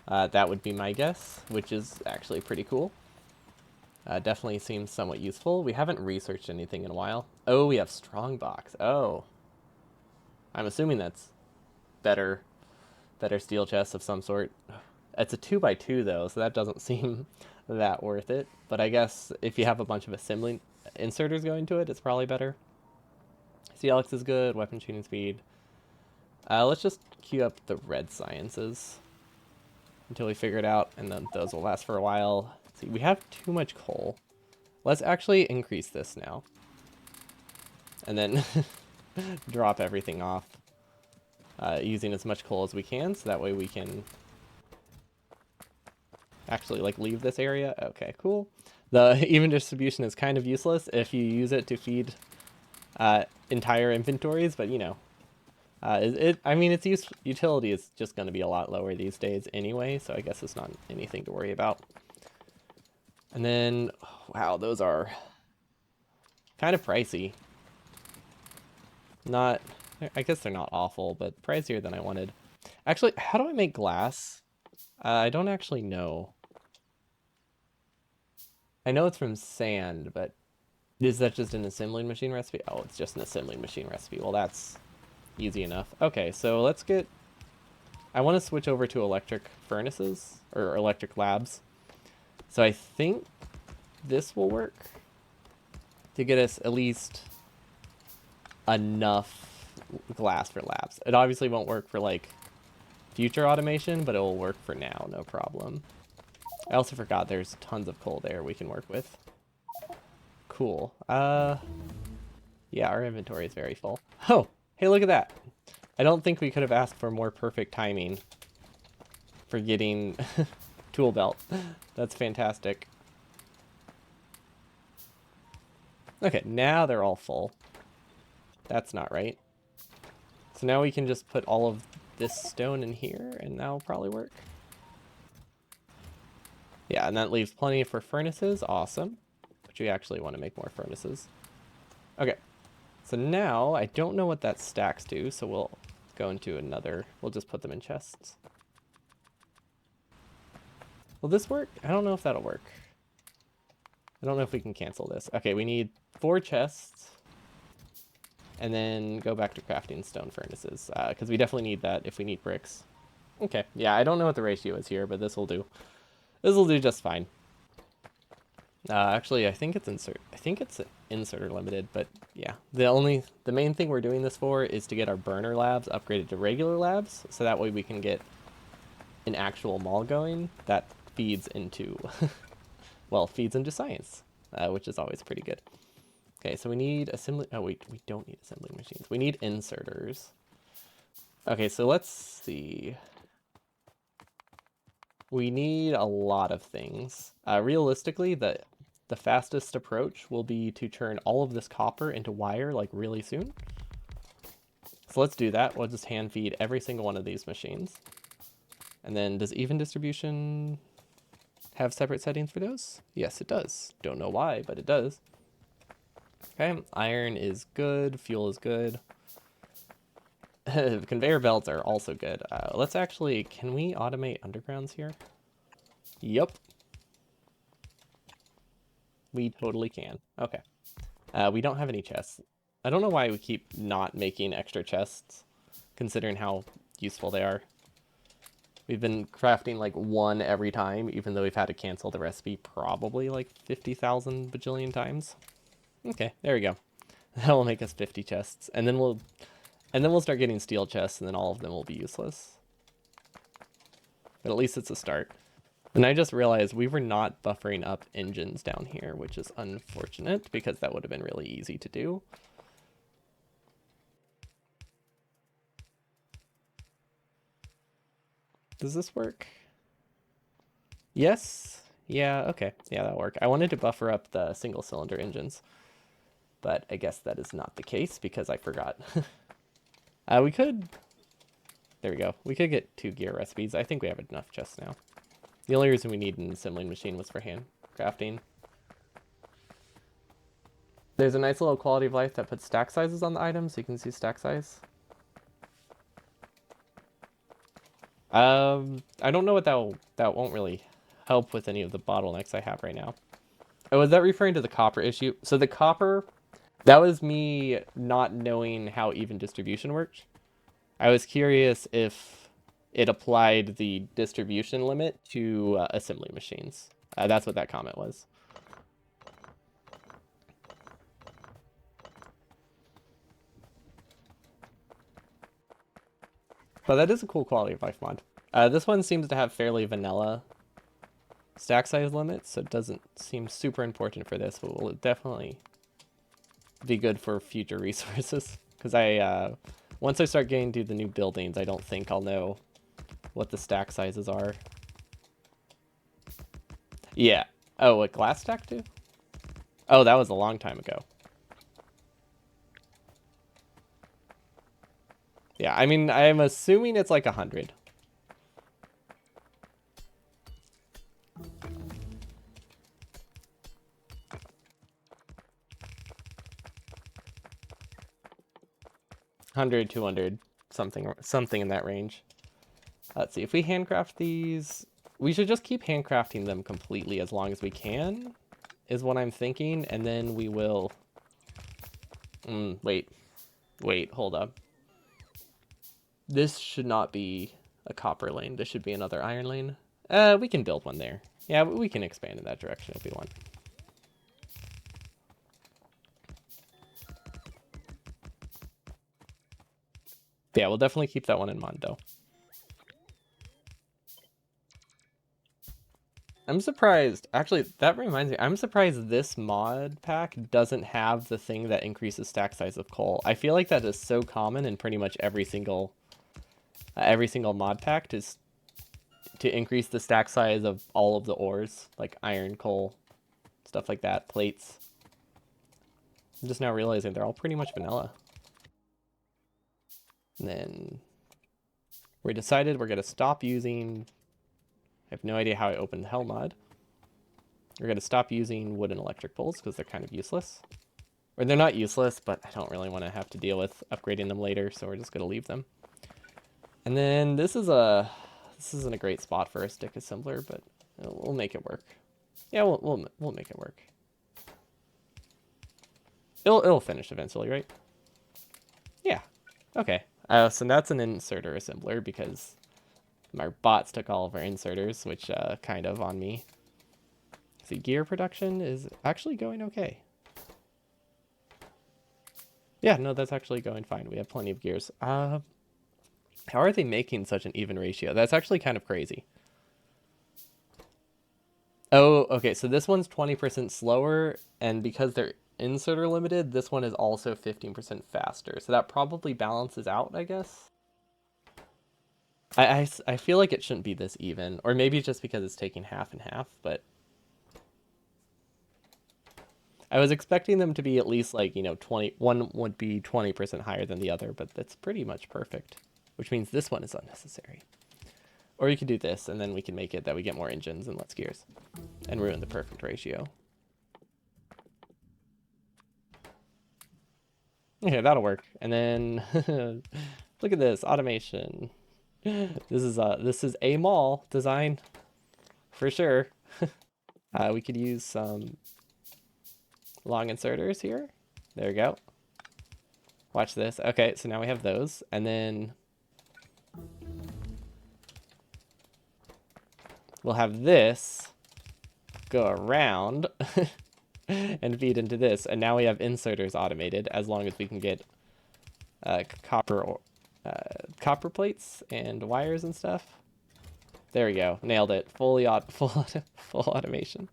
That would be my guess, which is actually pretty cool. Definitely seems somewhat useful. We haven't researched anything in a while. Oh, we have strongbox. Oh. I'm assuming that's better steel chests of some sort. It's a 2x2 though, so that doesn't seem that worth it. But I guess if you have a bunch of assembly inserters going to it, it's probably better. CLX is good, weapon shooting speed. Let's just queue up the red sciences until we figure it out, and then those will last for a while. Let's see, we have too much coal. Let's actually increase this now. And then drop everything off. Using as much coal as we can, so that way we can actually like leave this area. Okay, cool. The even distribution is kind of useless if you use it to feed entire inventories, but you know, I mean, its utility is just going to be a lot lower these days anyway, so I guess it's not anything to worry about. And then, wow, those are kind of pricey. Not, I guess they're not awful, but pricier than I wanted. Actually, how do I make glass? I don't actually know. I know it's from sand, but is that just an assembling machine recipe? Oh, it's just an assembling machine recipe. Well, that's easy enough. Okay, so let's get... I want to switch over to electric furnaces, or electric labs. So I think this will work to get us at least enough glass for labs. It obviously won't work for, like, future automation, but it will work for now, no problem. I also forgot there's tons of coal there we can work with. Cool. Yeah, our inventory is very full. Oh, hey, look at that. I don't think we could have asked for more perfect timing for getting tool belt. That's fantastic. Okay, now they're all full. That's not right. So now we can just put all of this stone in here, and that'll probably work. Yeah, and that leaves plenty for furnaces. Awesome. which we actually want to make more furnaces. Okay, so now I don't know what that stacks to, so we'll go into another, we'll just put them in chests. Will this work? I don't know if that'll work. I don't know if we can cancel this. Okay, we need 4 chests. And then go back to crafting stone furnaces, because we definitely need that if we need bricks. Okay, yeah, I don't know what the ratio is here, but this will do. This will do just fine. Actually, I think it's inserter limited, but yeah. The main thing we're doing this for is to get our burner labs upgraded to regular labs, so that way we can get an actual mall going that feeds into, well, feeds into science, which is always pretty good. Okay, so we need assembly. Oh, wait, we don't need assembly machines. We need inserters. Okay, so let's see. We need a lot of things. Realistically, the fastest approach will be to turn all of this copper into wire like really soon. So let's do that. We'll just hand feed every single one of these machines. And then does even distribution have separate settings for those? Yes, it does. Don't know why, but it does. Okay, iron is good, fuel is good. Conveyor belts are also good. Let's actually, can we automate undergrounds here? Yep. We totally can. Okay. We don't have any chests. I don't know why we keep not making extra chests, considering how useful they are. We've been crafting like 1 every time, even though we've had to cancel the recipe probably like 50,000 bajillion times. Okay, there we go. That will make us 50 chests, and then we'll start getting steel chests, and then all of them will be useless. But at least it's a start. And I just realized we were not buffering up engines down here, which is unfortunate because that would have been really easy to do. Does this work? Yes. Yeah, okay. Yeah, that'll work. I wanted to buffer up the single cylinder engines, but I guess that is not the case because I forgot. We could, there we go. We could get 2 gear recipes. I think we have enough chests now. The only reason we need an assembling machine was for hand crafting. There's a nice little quality of life that puts stack sizes on the items, so you can see stack size. I don't know what that won't really help with any of the bottlenecks I have right now. Oh, is that referring to the copper issue? So the copper, that was me not knowing how even distribution worked. I was curious if it applied the distribution limit to assembly machines. That's what that comment was. But that is a cool quality of life mod. This one seems to have fairly vanilla stack size limits, so it doesn't seem super important for this, but will definitely be good for future resources. Because once I start getting to the new buildings, I don't think I'll know what the stack sizes are. Yeah. Oh, what glass stack do? Oh, that was a long time ago. Yeah, I mean, I'm assuming it's like 100. $100, $200, something in that range. Let's see, if we handcraft these, we should just keep handcrafting them completely as long as we can, is what I'm thinking, and then we will... wait, hold up. This should not be a copper lane. This should be another iron lane. We can build one there. Yeah, we can expand in that direction if we want. Yeah, we'll definitely keep that one in mind, though. I'm surprised. Actually, that reminds me. I'm surprised this mod pack doesn't have the thing that increases stack size of coal. I feel like that is so common in pretty much every single mod pack to increase the stack size of all of the ores, like iron, coal, stuff like that, plates. I'm just now realizing they're all pretty much vanilla. And then we decided we're going to stop using... I have no idea how I opened the hell mod. We're going to stop using wood and electric poles because they're kind of useless. Or they're not useless, but I don't really want to have to deal with upgrading them later, so we're just going to leave them. And then this isn't a great spot for a stick assembler, but we'll make it work. Yeah, we'll make it work. It'll finish eventually, right? Yeah. Okay. So that's an inserter assembler because my bots took all of our inserters, which kind of on me. See, gear production is actually going okay. Yeah, no, that's actually going fine. We have plenty of gears. How are they making such an even ratio? That's actually kind of crazy. Oh, okay, so this one's 20% slower, and because they're inserter limited, this one is also 15% faster. So that probably balances out, I guess. I feel like it shouldn't be this even, or maybe just because it's taking half and half, but I was expecting them to be at least like, 20, one would be 20% higher than the other, but that's pretty much perfect, which means this one is unnecessary. Or you could do this, and then we can make it that we get more engines and less gears, and ruin the perfect ratio. Okay, that'll work. And then look at this automation. This is a mall design for sure. We could use some long inserters here. There we go. Watch this. Okay, so now we have those, and then we'll have this go around and feed into this, and now we have inserters automated as long as we can get copper plates and wires and stuff. There we go, nailed it. Full automation.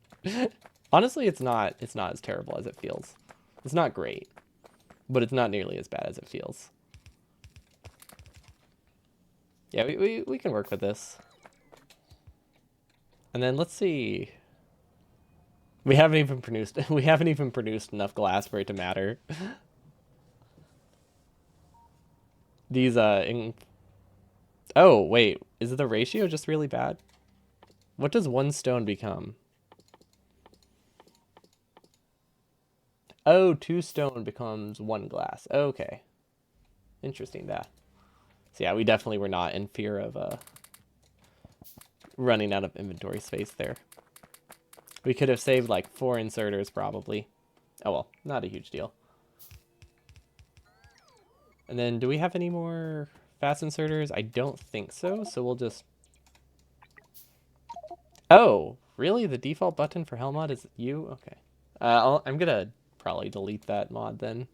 Honestly, it's not as terrible as it feels. It's not great, but it's not nearly as bad as it feels. Yeah, we can work with this. And then let's see. We haven't even produced enough glass for it to matter. These oh, wait, is the ratio just really bad? What does one stone become? Oh, 2 stone becomes 1 glass. Okay. Interesting that. So yeah, we definitely were not in fear of running out of inventory space there. We could have saved like 4 inserters probably. Oh well, not a huge deal. And then do we have any more fast inserters? I don't think so, so we'll just... Oh, really? The default button for Hell mod is you? Okay. I'm gonna probably delete that mod then.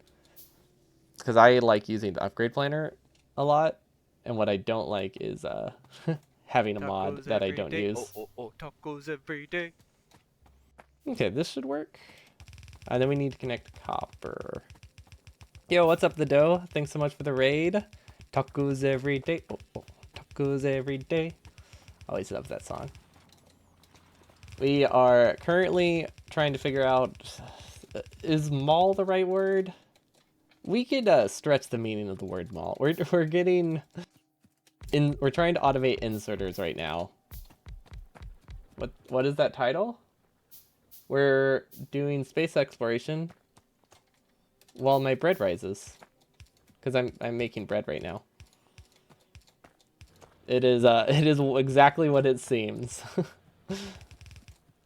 Because I like using the upgrade planner a lot, and what I don't like is having a mod that I don't use. Tacos every day. Okay, this should work. And then we need to connect copper. Yo, what's up, the dough? Thanks so much for the raid. Tacos every day. Tacos every day. Always love that song. We are currently trying to figure out, is mall the right word? We could stretch the meaning of the word mall. We're trying to automate inserters right now. What is that title? We're doing space exploration while my bread rises, because I'm making bread right now. It is exactly what it seems.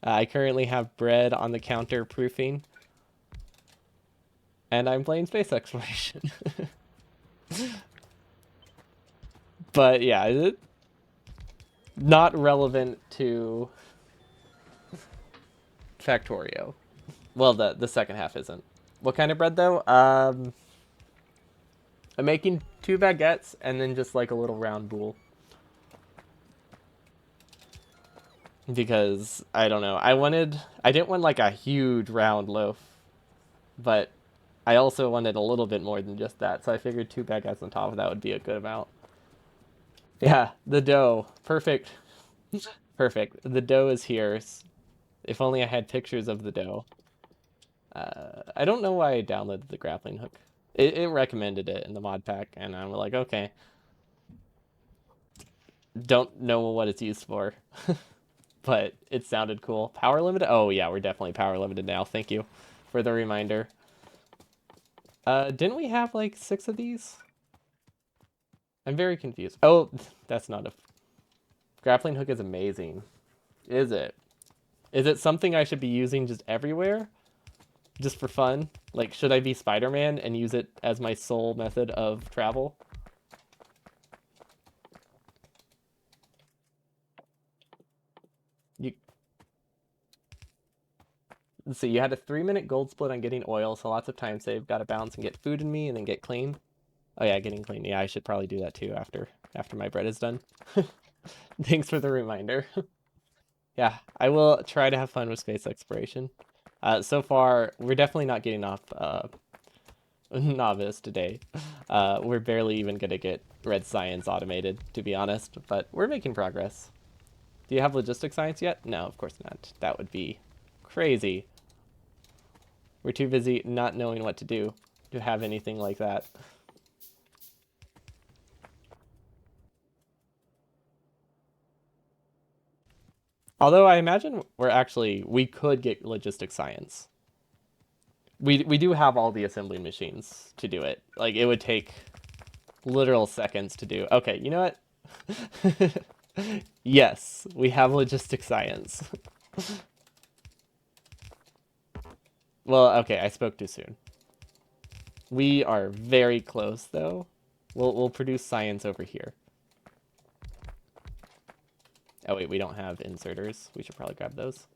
I currently have bread on the counter proofing, and I'm playing space exploration. But yeah, not relevant to Factorio. Well, the second half isn't. What kind of bread though? I'm making 2 baguettes and then just like a little round boule. Because I don't know. I didn't want like a huge round loaf, but I also wanted a little bit more than just that. So I figured 2 baguettes on top of that would be a good amount. Yeah, the dough. Perfect. Perfect. The dough is here. If only I had pictures of the dough. I don't know why I downloaded the grappling hook. It recommended it in the mod pack, and I'm like, okay. Don't know what it's used for. but it sounded cool. Power limited? Oh yeah, we're definitely power limited now. Thank you for the reminder. Didn't we have like 6 of these? I'm very confused. Oh, that's not a... Grappling hook is amazing. Is it? Is it something I should be using just everywhere? Just for fun? Like, should I be Spider-Man and use it as my sole method of travel? You Let's see, you had a 3-minute gold split on getting oil, so lots of time saved. Got to bounce and get food in me and then get clean. Oh yeah, getting clean. Yeah, I should probably do that too after my bread is done. Thanks for the reminder. Yeah, I will try to have fun with space exploration. So far, we're definitely not getting off novice today. We're barely even gonna get red science automated, to be honest, but we're making progress. Do you have logistic science yet? No, of course not. That would be crazy. We're too busy not knowing what to do to have anything like that. Although I imagine we could get logistic science. We do have all the assembly machines to do it. Like it would take literal seconds to do. Okay, you know what? Yes, we have logistic science. Well, okay, I spoke too soon. We are very close though. We'll produce science over here. Oh wait, we don't have inserters. We should probably grab those.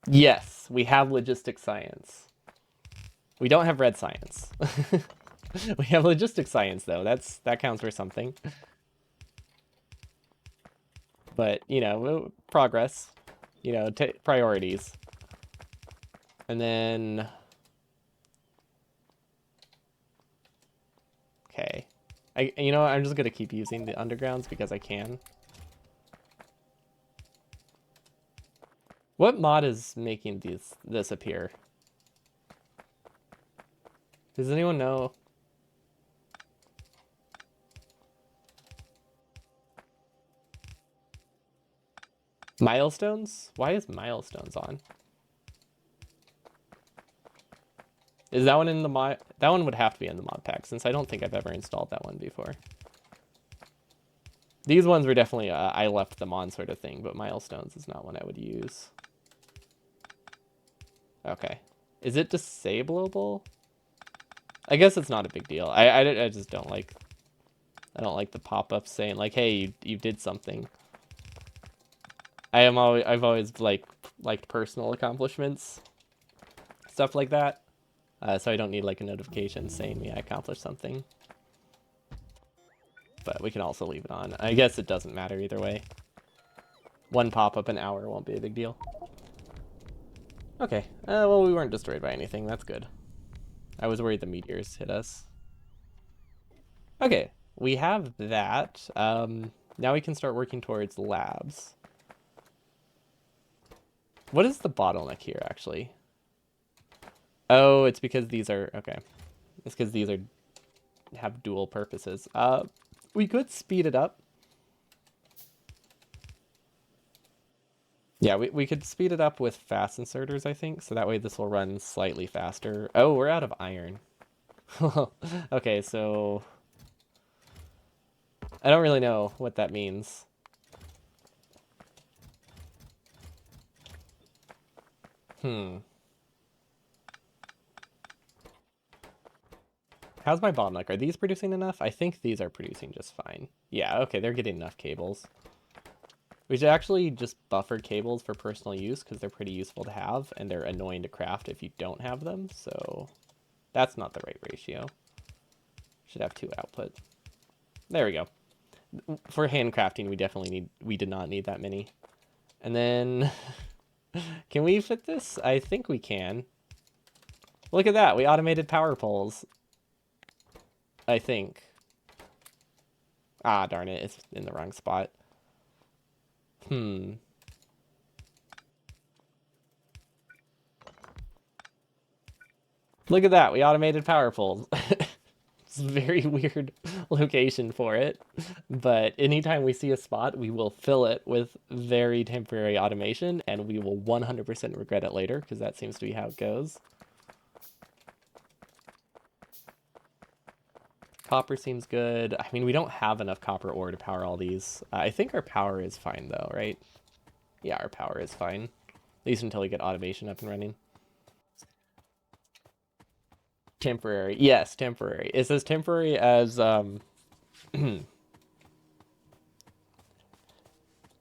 Yes, we have logistic science. We don't have red science. We have logistic science though. That counts for something. But, you know, progress. You know, priorities. And then okay. You know, I'm just going to keep using the undergrounds because I can. What mod is making this appear? Does anyone know? Milestones? Why is milestones on? Is that one in the mod? That one would have to be in the mod pack since I don't think I've ever installed that one before. These ones were definitely I left them on sort of thing, but milestones is not one I would use. Okay. Is it disableable? I guess it's not a big deal. I just don't like the pop-ups saying like, "Hey, you did something." I've always liked personal accomplishments, stuff like that. So I don't need like a notification saying me I accomplished something. But we can also leave it on. I guess it doesn't matter either way. One pop-up an hour won't be a big deal. Okay. Well, we weren't destroyed by anything. That's good. I was worried the meteors hit us. Okay, we have that. Now we can start working towards labs. What is the bottleneck here, actually? Oh, it's because these are... Okay. It's because these have dual purposes. We could speed it up. Yeah, we could speed it up with fast inserters, I think. So that way this will run slightly faster. Oh, we're out of iron. Okay, so... I don't really know what that means. How's my bottleneck? Are these producing enough? I think these are producing just fine. Yeah, okay, they're getting enough cables. We should actually just buffer cables for personal use because they're pretty useful to have and they're annoying to craft if you don't have them. So that's not the right ratio. Should have 2 output. There we go. For handcrafting, we did not need that many. And then, can we fit this? I think we can. Look at that, we automated power poles. I think. Ah, darn it, it's in the wrong spot. Look at that, we automated power poles. It's a very weird location for it, but anytime we see a spot, we will fill it with very temporary automation, and we will 100% regret it later, because that seems to be how it goes. Copper seems good. I mean, we don't have enough copper ore to power all these. I think our power is fine, though, right? Yeah, our power is fine. At least until we get automation up and running. Temporary. Yes, temporary. It's as temporary as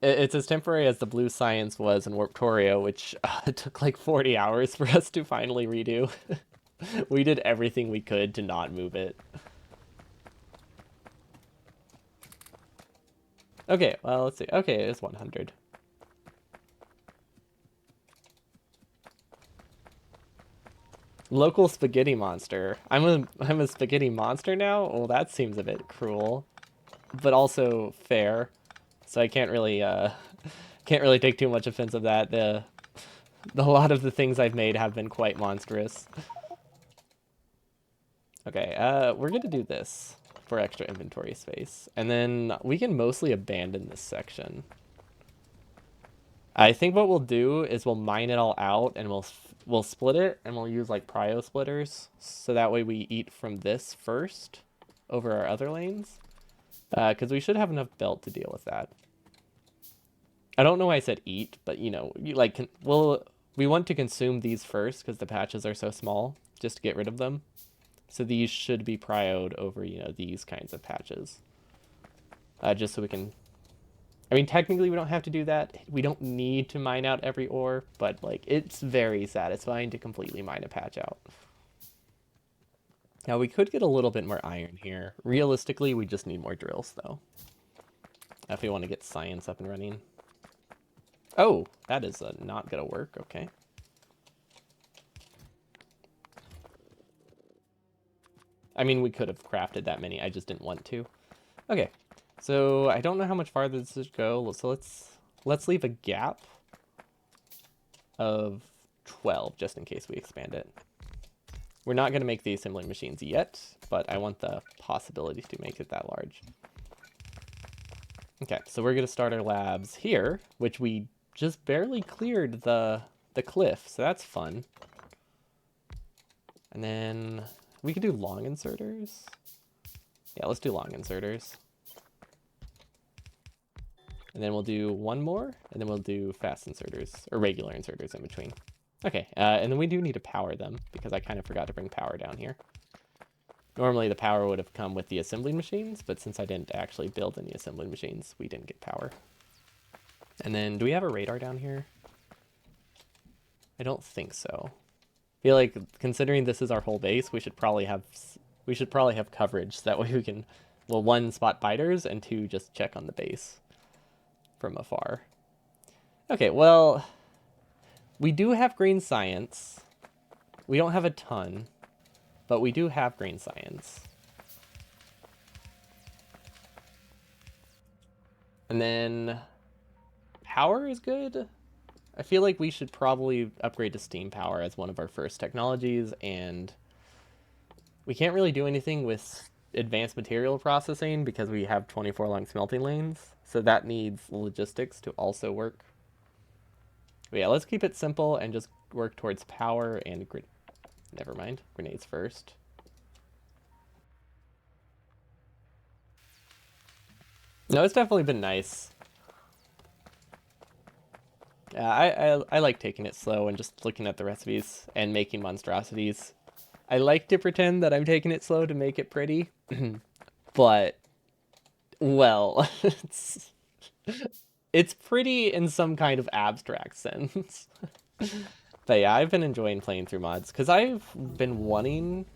it's as temporary as the blue science was in Warptorio, which took like 40 hours for us to finally redo. We did everything we could to not move it. Okay, well, let's see. Okay, it's 100. Local spaghetti monster. I'm a spaghetti monster now? Well, that seems a bit cruel, but also fair. So I can't really take too much offense of that. A lot of the things I've made have been quite monstrous. Okay, we're gonna do this for extra inventory space, and then we can mostly abandon this section. I think what we'll do is we'll mine it all out, and we'll split it, and we'll use like prio splitters, so that way we eat from this first over our other lanes, because we should have enough belt to deal with that. I don't know why I said eat, but you know, we want to consume these first because the patches are so small, just to get rid of them. So these should be prioed over, you know, these kinds of patches. Just so we can... I mean, technically we don't have to do that. We don't need to mine out every ore, but, like, it's very satisfying to completely mine a patch out. Now, we could get a little bit more iron here. Realistically, we just need more drills, though. If we want to get science up and running. Oh, that is not gonna work. Okay. I mean, we could have crafted that many. I just didn't want to. Okay. So I don't know how much farther this should go. So let's leave a gap of 12 just in case we expand it. We're not gonna make the assembling machines yet, but I want the possibility to make it that large. Okay, so we're gonna start our labs here, which we just barely cleared the cliff, so that's fun. And then we could do long inserters. Yeah, let's do long inserters. And then we'll do one more, and then we'll do fast inserters, or regular inserters in between. Okay, and then we do need to power them, because I kind of forgot to bring power down here. Normally the power would have come with the assembling machines, but since I didn't actually build any assembling machines, we didn't get power. And then, do we have a radar down here? I don't think so. I feel like, considering this is our whole base, we should probably have coverage, so that way we can, well, one, spot biters, and two, just check on the base from afar. Okay, well, we do have green science. We don't have a ton, but we do have green science. And then power is good. I feel like we should probably upgrade to steam power as one of our first technologies, and we can't really do anything with advanced material processing because we have 24 long smelting lanes, so that needs logistics to also work. But yeah, let's keep it simple and just work towards power and never mind, grenades first. No, it's definitely been nice. Yeah, I like taking it slow and just looking at the recipes and making monstrosities. I like to pretend that I'm taking it slow to make it pretty, but, well, it's pretty in some kind of abstract sense. But yeah, I've been enjoying playing through mods, because I've been wanting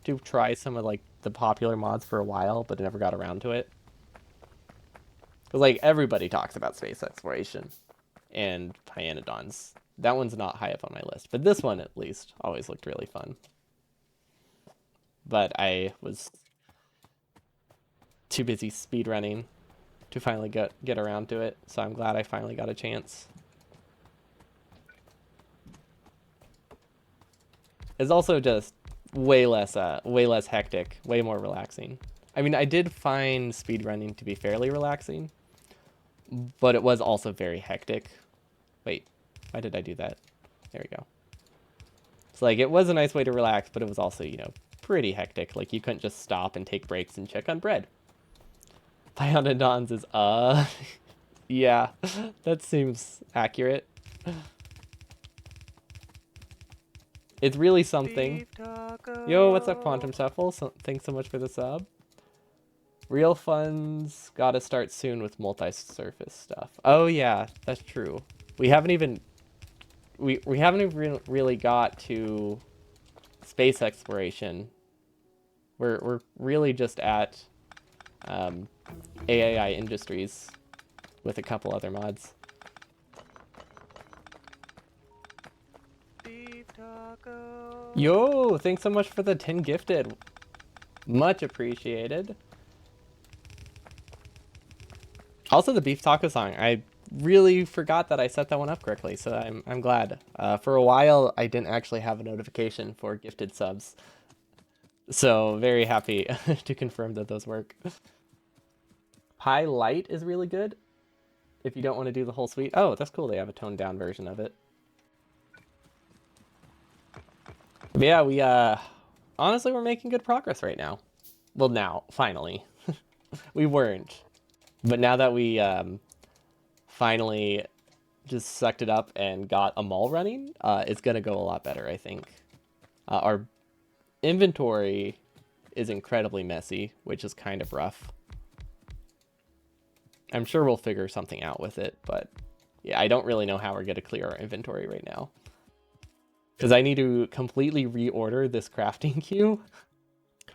to try some of, like, the popular mods for a while, but never got around to it. Because, like, everybody talks about space exploration and Hyanodons. That one's not high up on my list, but this one, at least, always looked really fun. But I was too busy speedrunning to finally get around to it, so I'm glad I finally got a chance. It's also just way less hectic, way more relaxing. I mean, I did find speedrunning to be fairly relaxing, but it was also very hectic. Wait, why did I do that? There we go. It's like it was a nice way to relax, but it was also, pretty hectic. Like you couldn't just stop and take breaks and check on bread. Pionodons is yeah, that seems accurate. It's really something. Beef Yo, what's up, taco. Quantum Shuffle? Thanks so much for the sub. Real funds gotta start soon with multi-surface stuff. Oh yeah, that's true. We haven't even really got to space exploration. We're really just at AAI Industries with a couple other mods. Beef taco. Yo, thanks so much for the 10 gifted. Much appreciated. Also, the beef taco song. I really forgot that I set that one up correctly, so I'm glad. For a while, I didn't actually have a notification for gifted subs, so very happy to confirm that those work. High Light is really good if you don't want to do the whole suite. Oh, that's cool. They have a toned down version of it. But yeah, we honestly we're making good progress right now. Well, now finally, we weren't, but now that we finally just sucked it up and got a mall running, it's gonna go a lot better, I think. Our inventory is incredibly messy, which is kind of rough. I'm sure we'll figure something out with it, but yeah, I don't really know how we're gonna clear our inventory right now. Because I need to completely reorder this crafting queue.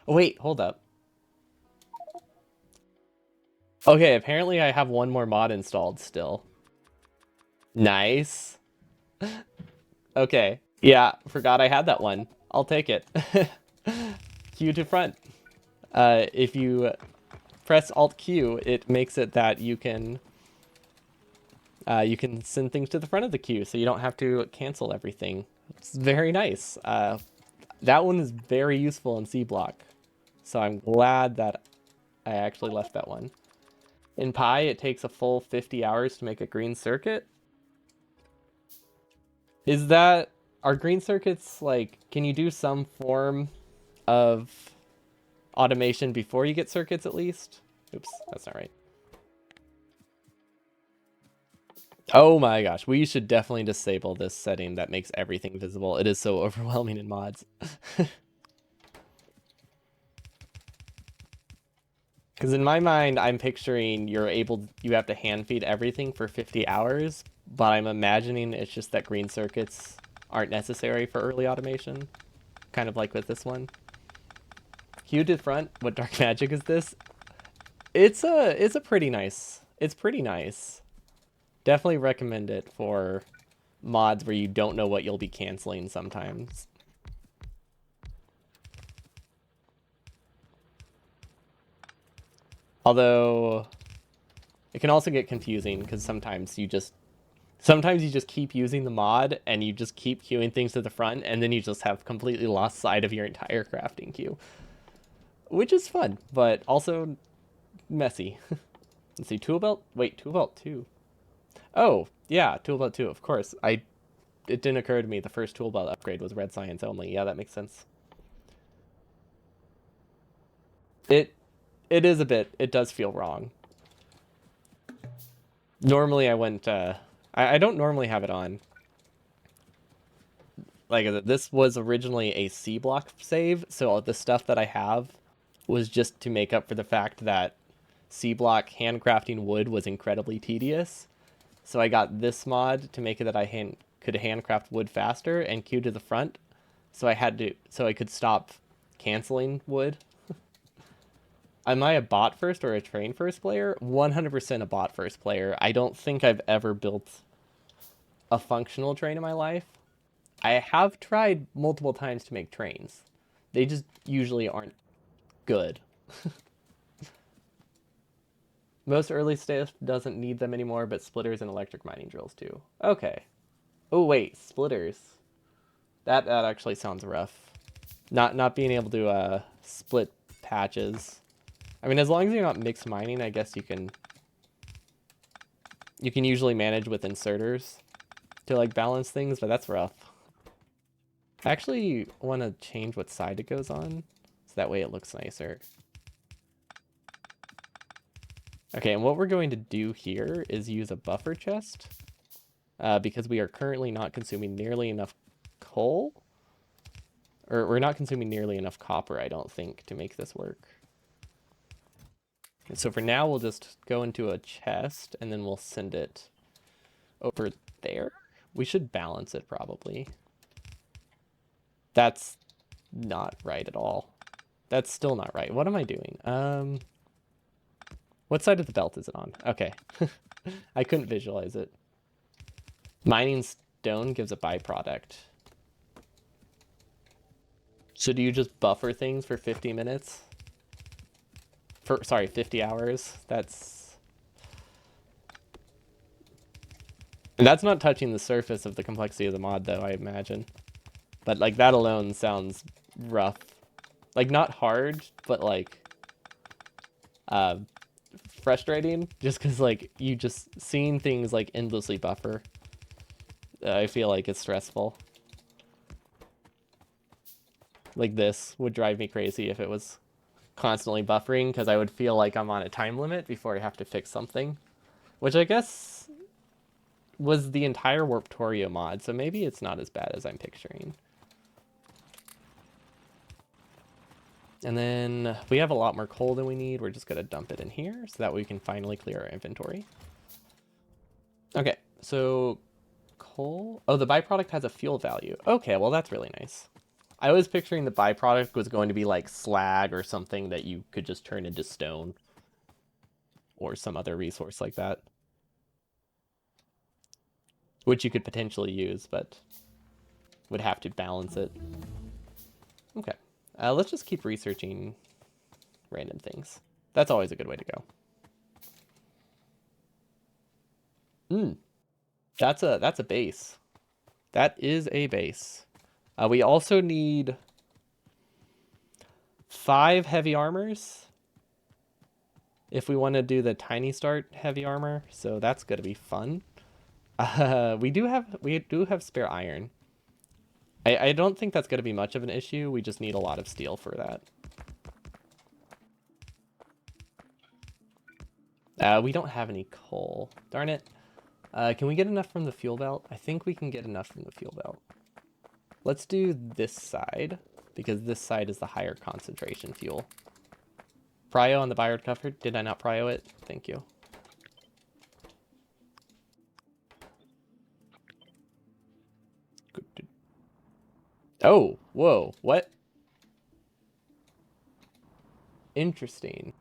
Oh, wait, hold up. Okay, apparently I have one more mod installed still. Nice. Okay. Yeah, forgot I had that one. I'll take it. Q to front. If you press Alt Q, it makes it that you can send things to the front of the queue, so you don't have to cancel everything. It's very nice. That one is very useful in C block, so I'm glad that I actually left that one. In Pi, it takes a full 50 hours to make a green circuit. Are green circuits like, can you do some form of automation before you get circuits at least? Oops, that's not right. Oh my gosh, we should definitely disable this setting that makes everything visible. It is so overwhelming in mods. Because in my mind, I'm picturing you have to hand feed everything for 50 hours, but I'm imagining it's just that green circuits aren't necessary for early automation, kind of like with this one. Q to front, what dark magic is this? It's pretty nice. It's pretty nice. Definitely recommend it for mods where you don't know what you'll be canceling sometimes. Although it can also get confusing because sometimes you just keep using the mod and you just keep queuing things to the front, and then you just have completely lost sight of your entire crafting queue, which is fun but also messy. Let's see, tool belt. Wait, tool belt 2. Oh yeah, tool belt 2. Of course, it didn't occur to me the first tool belt upgrade was red science only. Yeah, that makes sense. It is a bit. It does feel wrong. Normally, I wouldn't. I don't normally have it on. Like, this was originally a C block save, so the stuff that I have was just to make up for the fact that C block handcrafting wood was incredibly tedious. So I got this mod to make it that I could handcraft wood faster and queue to the front. So I could stop canceling wood. Am I a bot first or a train first player? 100% a bot first player. I don't think I've ever built a functional train in my life. I have tried multiple times to make trains. They just usually aren't good. Most early stuff doesn't need them anymore, but splitters and electric mining drills too. Okay. Oh wait, splitters. That actually sounds rough. Not being able to split patches. I mean, as long as you're not mixed mining, I guess you can usually manage with inserters to like balance things, but that's rough. I actually want to change what side it goes on, so that way it looks nicer. Okay, and what we're going to do here is use a buffer chest, because we are currently not consuming nearly enough coal, or we're not consuming nearly enough copper, I don't think, to make this work. So for now, we'll just go into a chest, and then we'll send it over there. We should balance it, probably. That's not right at all. That's still not right. What am I doing? What side of the belt is it on? Okay. I couldn't visualize it. Mining stone gives a byproduct. So do you just buffer things for 50 minutes? Sorry, 50 hours? That's not touching the surface of the complexity of the mod, though, I imagine. But, like, that alone sounds rough. Like, not hard, but, like, frustrating. Just because, like, you just seeing things, like, endlessly buffer. I feel like it's stressful. Like, this would drive me crazy if it was constantly buffering, because I would feel like I'm on a time limit before I have to fix something. Which I guess was the entire Warptorio mod, so maybe it's not as bad as I'm picturing. And then we have a lot more coal than we need. We're just going to dump it in here so that we can finally clear our inventory. Okay, so coal. Oh, the byproduct has a fuel value. Okay, well, that's really nice. I was picturing the byproduct was going to be like slag or something that you could just turn into stone or some other resource like that, which you could potentially use, but would have to balance it. Okay. Let's just keep researching random things. That's always a good way to go. That's a base. That is a base. We also need 5 heavy armors if we want to do the tiny start heavy armor. So that's gonna be fun. We do have spare iron. I don't think that's gonna be much of an issue. We just need a lot of steel for that. We don't have any coal. Darn it. Can we get enough from the fuel belt? I think we can get enough from the fuel belt. Let's do this side, because this side is the higher concentration fuel. Prio on the Byard cover. Did I not prio it? Thank you. Oh, whoa, what? Interesting.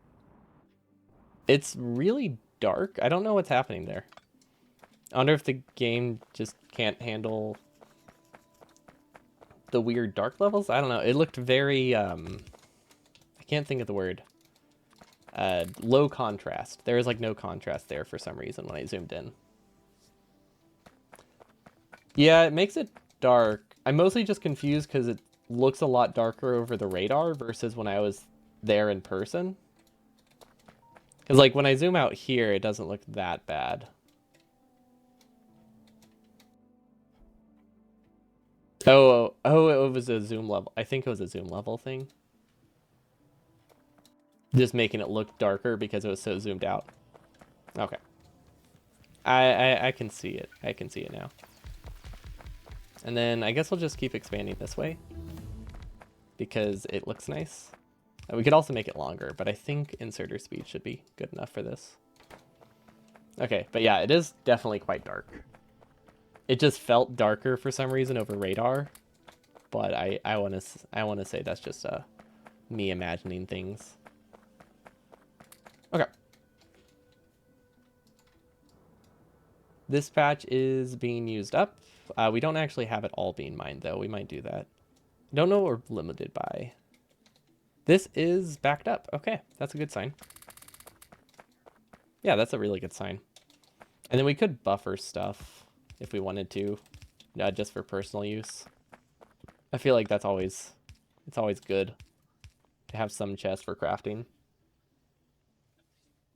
It's really dark. I don't know what's happening there. I wonder if the game just can't handle the weird dark levels. I don't know. It looked very, I can't think of the word. Low contrast. There is like no contrast there for some reason when I zoomed in. Yeah, it makes it dark. I'm mostly just confused because it looks a lot darker over the radar versus when I was there in person. Because like when I zoom out here, it doesn't look that bad. Oh, it was a zoom level. I think it was a zoom level thing. Just making it look darker because it was so zoomed out. Okay. I can see it. I can see it now. And then I guess we'll just keep expanding this way because it looks nice. We could also make it longer, but I think inserter speed should be good enough for this. Okay, but yeah, it is definitely quite dark. It just felt darker for some reason over radar, but I want to say that's just me imagining things. Okay. This patch is being used up. We don't actually have it all being mined, though. We might do that. Don't know what we're limited by. This is backed up. Okay, that's a good sign. Yeah, that's a really good sign. And then we could buffer stuff if we wanted to, just for personal use. I feel like it's always good to have some chest for crafting.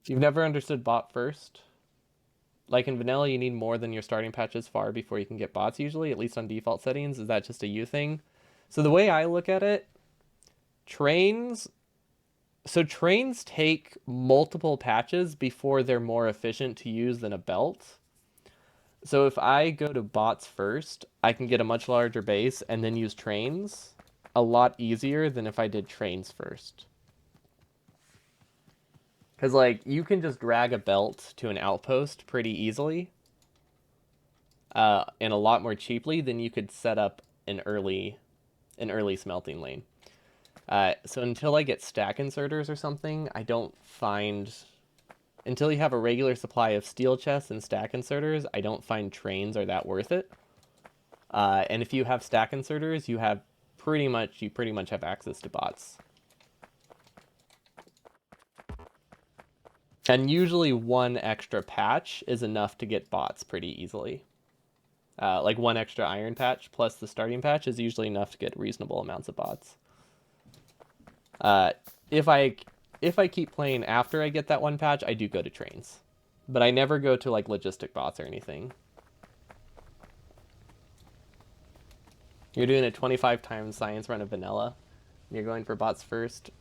You've never understood bot first? Like in vanilla, you need more than your starting patches far before you can get bots usually, at least on default settings. Is that just a you thing? So the way I look at it, trains trains take multiple patches before they're more efficient to use than a belt. So if I go to bots first, I can get a much larger base and then use trains a lot easier than if I did trains first. Because, like, you can just drag a belt to an outpost pretty easily and a lot more cheaply than you could set up an early smelting lane. So until I get stack inserters or something, I don't find until you have a regular supply of steel chests and stack inserters, I don't find trains are that worth it. And if you have stack inserters, you pretty much have access to bots. And usually one extra patch is enough to get bots pretty easily. Like one extra iron patch plus the starting patch is usually enough to get reasonable amounts of bots. Uh, if I keep playing after I get that one patch, I do go to trains, but I never go to like logistic bots or anything. You're doing a 25 times science run of vanilla. You're going for bots first,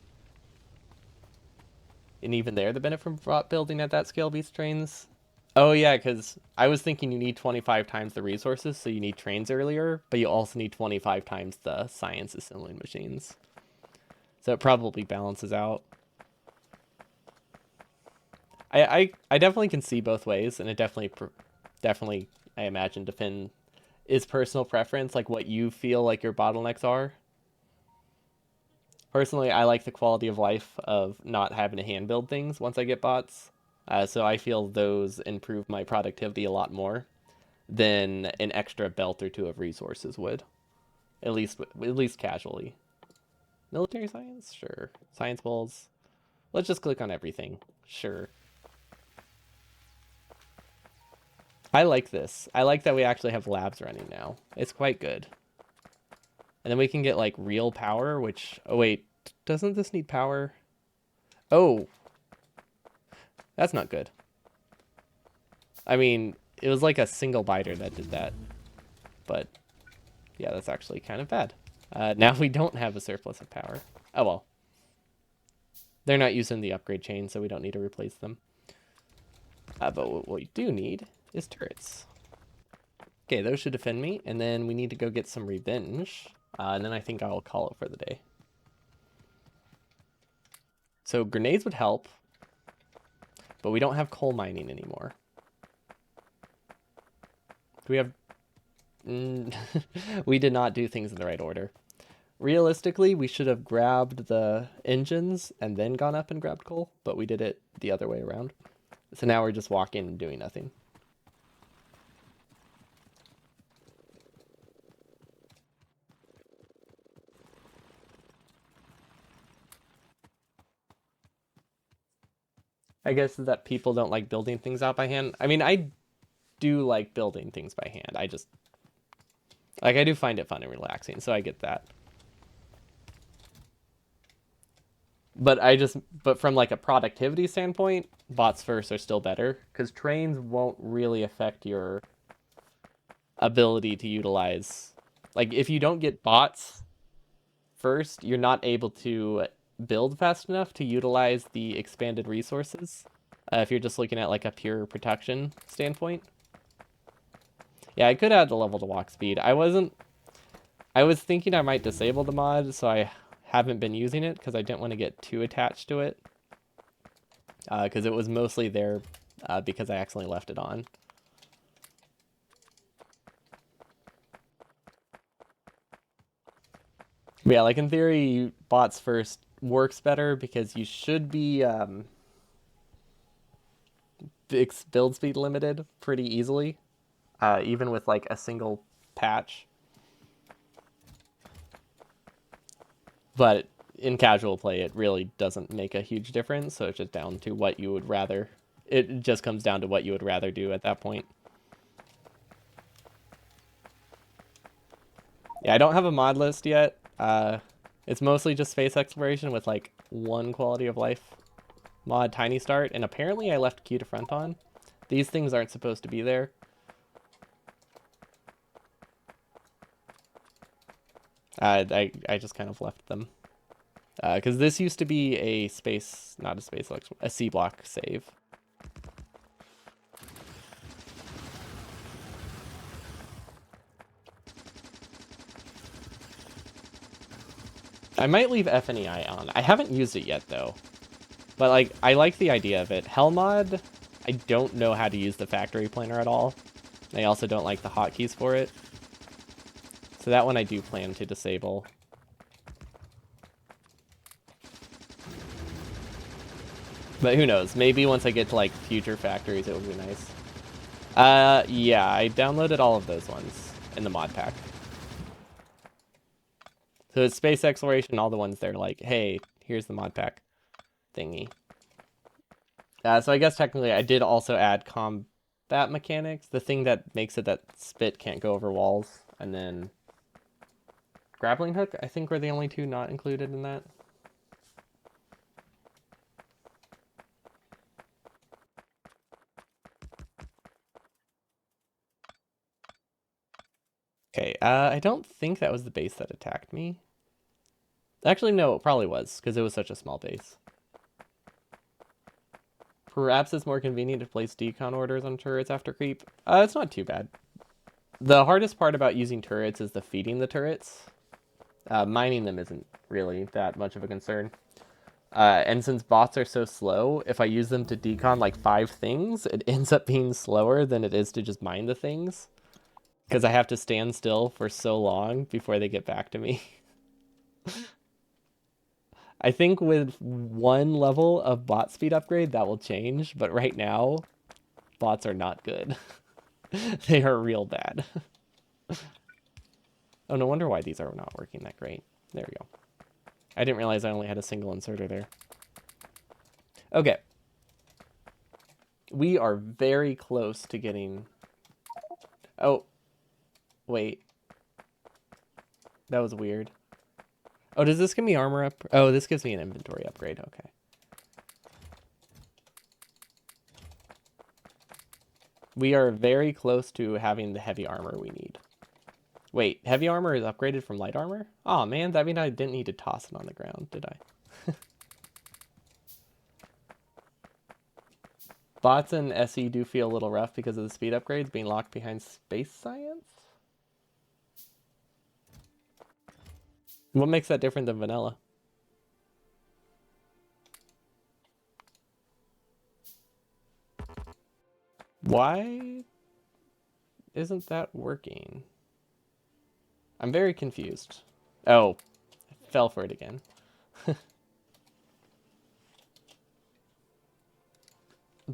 and even there, the benefit from bot building at that scale beats trains. Oh yeah, because I was thinking you need 25 times the resources, so you need trains earlier, but you also need 25 times the science assembling machines. So it probably balances out. I definitely can see both ways, and it definitely I imagine defend is personal preference, like what you feel like your bottlenecks are. Personally, I like the quality of life of not having to hand build things once I get bots. So I feel those improve my productivity a lot more than an extra belt or two of resources would. At least casually. Military science? Sure. Science balls. Let's just click on everything. Sure. I like this. I like that we actually have labs running now. It's quite good. And then we can get like real power, which oh wait, doesn't this need power? Oh, that's not good. I mean, it was like a single biter that did that. But yeah, that's actually kind of bad. Now we don't have a surplus of power. Oh well. They're not using the upgrade chain, so we don't need to replace them. But what we do need is turrets. Okay, those should defend me, and then we need to go get some revenge. And then I think I'll call it for the day. So grenades would help, but we don't have coal mining anymore. Do we have... we did not do things in the right order. Realistically, we should have grabbed the engines and then gone up and grabbed coal, but we did it the other way around. So now we're just walking and doing nothing. I guess that people don't like building things out by hand. I mean, I do like building things by hand. I do find it fun and relaxing, so I get that. But from like a productivity standpoint, bots first are still better because trains won't really affect your ability to utilize. Like if you don't get bots first, you're not able to build fast enough to utilize the expanded resources. If you're just looking at like a pure protection standpoint. Yeah, I could add the level to walk speed. I was thinking I might disable the mod, so I haven't been using it because I didn't want to get too attached to it. Because it was mostly there because I accidentally left it on. But yeah, like in theory, bots first works better because you should be build speed limited pretty easily, even with like a single patch. But in casual play, it really doesn't make a huge difference. So it's just down to what you would rather. It just comes down to what you would rather do at that point. Yeah, I don't have a mod list yet. It's mostly just space exploration with like one quality of life mod, tiny start, and apparently I left Q to front on. These things aren't supposed to be there. I just kind of left them. Because this used to be a space, not a space, a C block save. I might leave FNEI on. I haven't used it yet though. But like, I like the idea of it. Hell mod, I don't know how to use the factory planner at all. I also don't like the hotkeys for it. So that one I do plan to disable. But who knows? Maybe once I get to like future factories, it will be nice. Yeah, I downloaded all of those ones in the mod pack. So it's space exploration, all the ones that are like, hey, here's the mod pack thingy. So I guess technically I did also add combat mechanics, the thing that makes it that spit can't go over walls, and then grappling hook, I think were the only two not included in that. Okay, I don't think that was the base that attacked me. Actually, no, it probably was, because it was such a small base. Perhaps it's more convenient to place decon orders on turrets after creep. It's not too bad. The hardest part about using turrets is the feeding the turrets. Mining them isn't really that much of a concern. And since bots are so slow, if I use them to decon like 5 things, it ends up being slower than it is to just mine the things. Because I have to stand still for so long before they get back to me. I think with one level of bot speed upgrade, that will change. But right now, bots are not good. They are real bad. Oh, no wonder why these are not working that great. There we go. I didn't realize I only had a single inserter there. Okay. We are very close to getting... Oh. Wait. That was weird. Oh, does this give me armor up? Oh, this gives me an inventory upgrade. Okay. We are very close to having the heavy armor we need. Wait, heavy armor is upgraded from light armor? Oh man, that means I didn't need to toss it on the ground, did I? Bots and SE do feel a little rough because of the speed upgrades being locked behind space science? What makes that different than vanilla? Why isn't that working? I'm very confused. Oh, I fell for it again.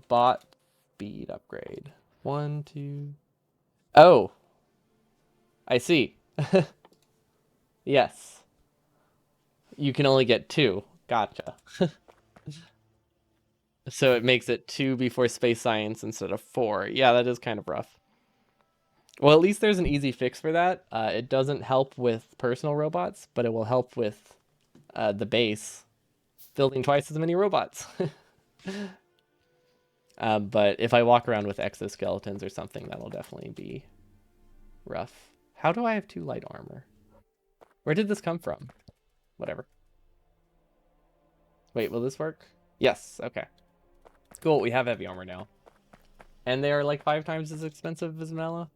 Bot speed upgrade. 1, 2. Oh, I see. Yes. You can only get 2. Gotcha. So it makes it 2 before space science instead of 4. Yeah, that is kind of rough. Well, at least there's an easy fix for that. It doesn't help with personal robots, but it will help with the base building twice as many robots. But if I walk around with exoskeletons or something, that'll definitely be rough. How do I have 2 light armor? Where did this come from? Whatever. Wait, will this work? Yes, okay. Cool, we have heavy armor now. And they are like 5 times as expensive as vanilla?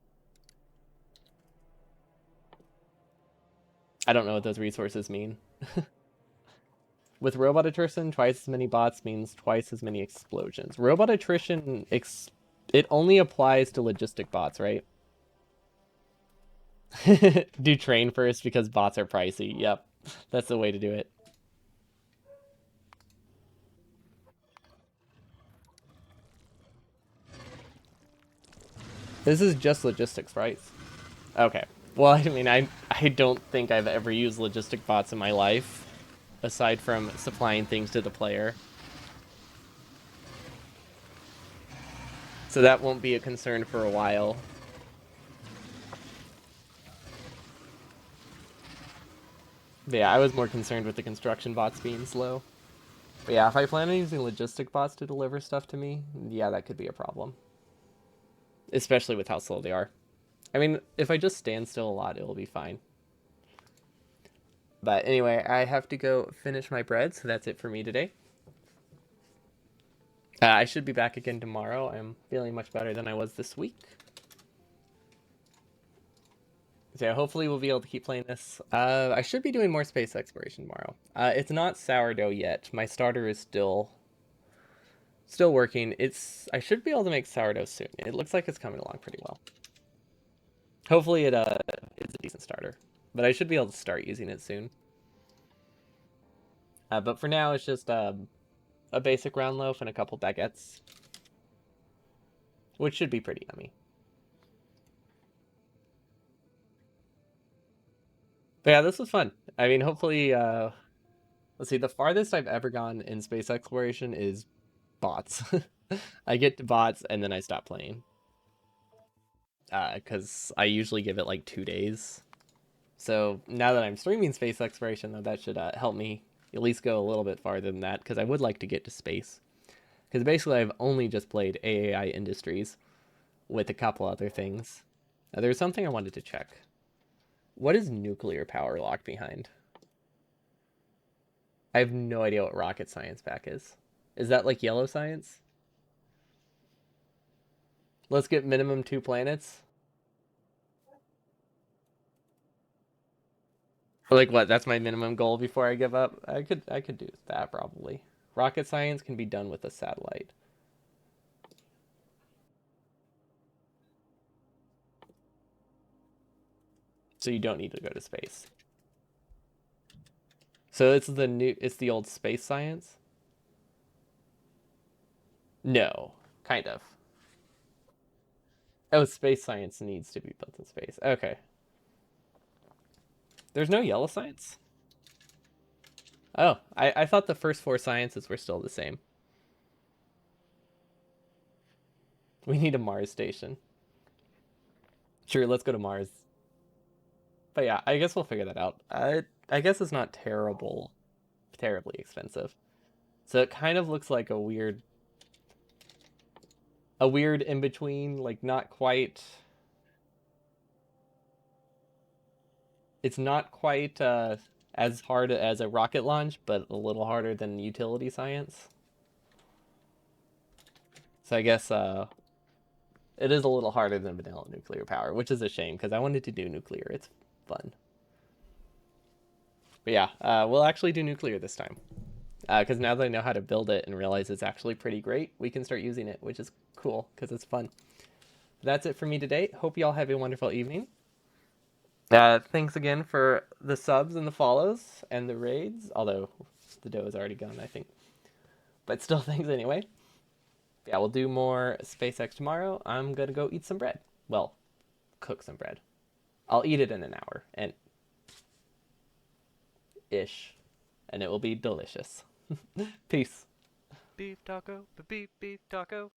I don't know what those resources mean. With robot attrition, twice as many bots means twice as many explosions. Robot attrition, it only applies to logistic bots, right? Do train first because bots are pricey. Yep, that's the way to do it. This is just logistics, right? Okay. Well, I mean, I don't think I've ever used logistic bots in my life, aside from supplying things to the player. So that won't be a concern for a while. But yeah, I was more concerned with the construction bots being slow. But yeah, if I plan on using logistic bots to deliver stuff to me, yeah, that could be a problem. Especially with how slow they are. I mean, if I just stand still a lot, it'll be fine. But anyway, I have to go finish my bread, so that's it for me today. I should be back again tomorrow. I'm feeling much better than I was this week. So yeah, hopefully we'll be able to keep playing this. I should be doing more space exploration tomorrow. It's not sourdough yet. My starter is still working. I should be able to make sourdough soon. It looks like it's coming along pretty well. Hopefully it is a decent starter, but I should be able to start using it soon. But for now, it's just a basic round loaf and a couple baguettes, which should be pretty yummy. But yeah, this was fun. I mean, hopefully, let's see, the farthest I've ever gone in space exploration is bots. I get to bots and then I stop playing. Because I usually give it like 2 days. So now that I'm streaming space exploration, though, that should help me at least go a little bit farther than that, because I would like to get to space. Because basically, I've only just played AAI Industries with a couple other things. There was something I wanted to check. What is nuclear power locked behind? I have no idea what rocket science pack is. Is that like yellow science? Let's get minimum 2 planets. Like what? That's my minimum goal before I give up. I could do that probably. Rocket science can be done with a satellite, so you don't need to go to space. So it's the old space science. No, kind of. Oh, space science needs to be built in space. Okay. There's no yellow science? Oh, I thought the first four sciences were still the same. We need a Mars station. Sure, let's go to Mars. But yeah, I guess we'll figure that out. I guess it's not terribly expensive. So it kind of looks like a weird in between, like not quite. It's not quite as hard as a rocket launch, but a little harder than utility science. So I guess it is a little harder than vanilla nuclear power, which is a shame because I wanted to do nuclear. It's fun. But yeah, we'll actually do nuclear this time. Because now that I know how to build it and realize it's actually pretty great, we can start using it, which is cool because it's fun. That's it for me today. Hope you all have a wonderful evening. Thanks again for the subs and the follows and the raids, although the dough is already gone, I think. But still, thanks anyway. Yeah, we'll do more SpaceX tomorrow. I'm gonna go eat some bread. Well, cook some bread. I'll eat it in an hour and ish, and it will be delicious. Peace. Beef taco, beef taco.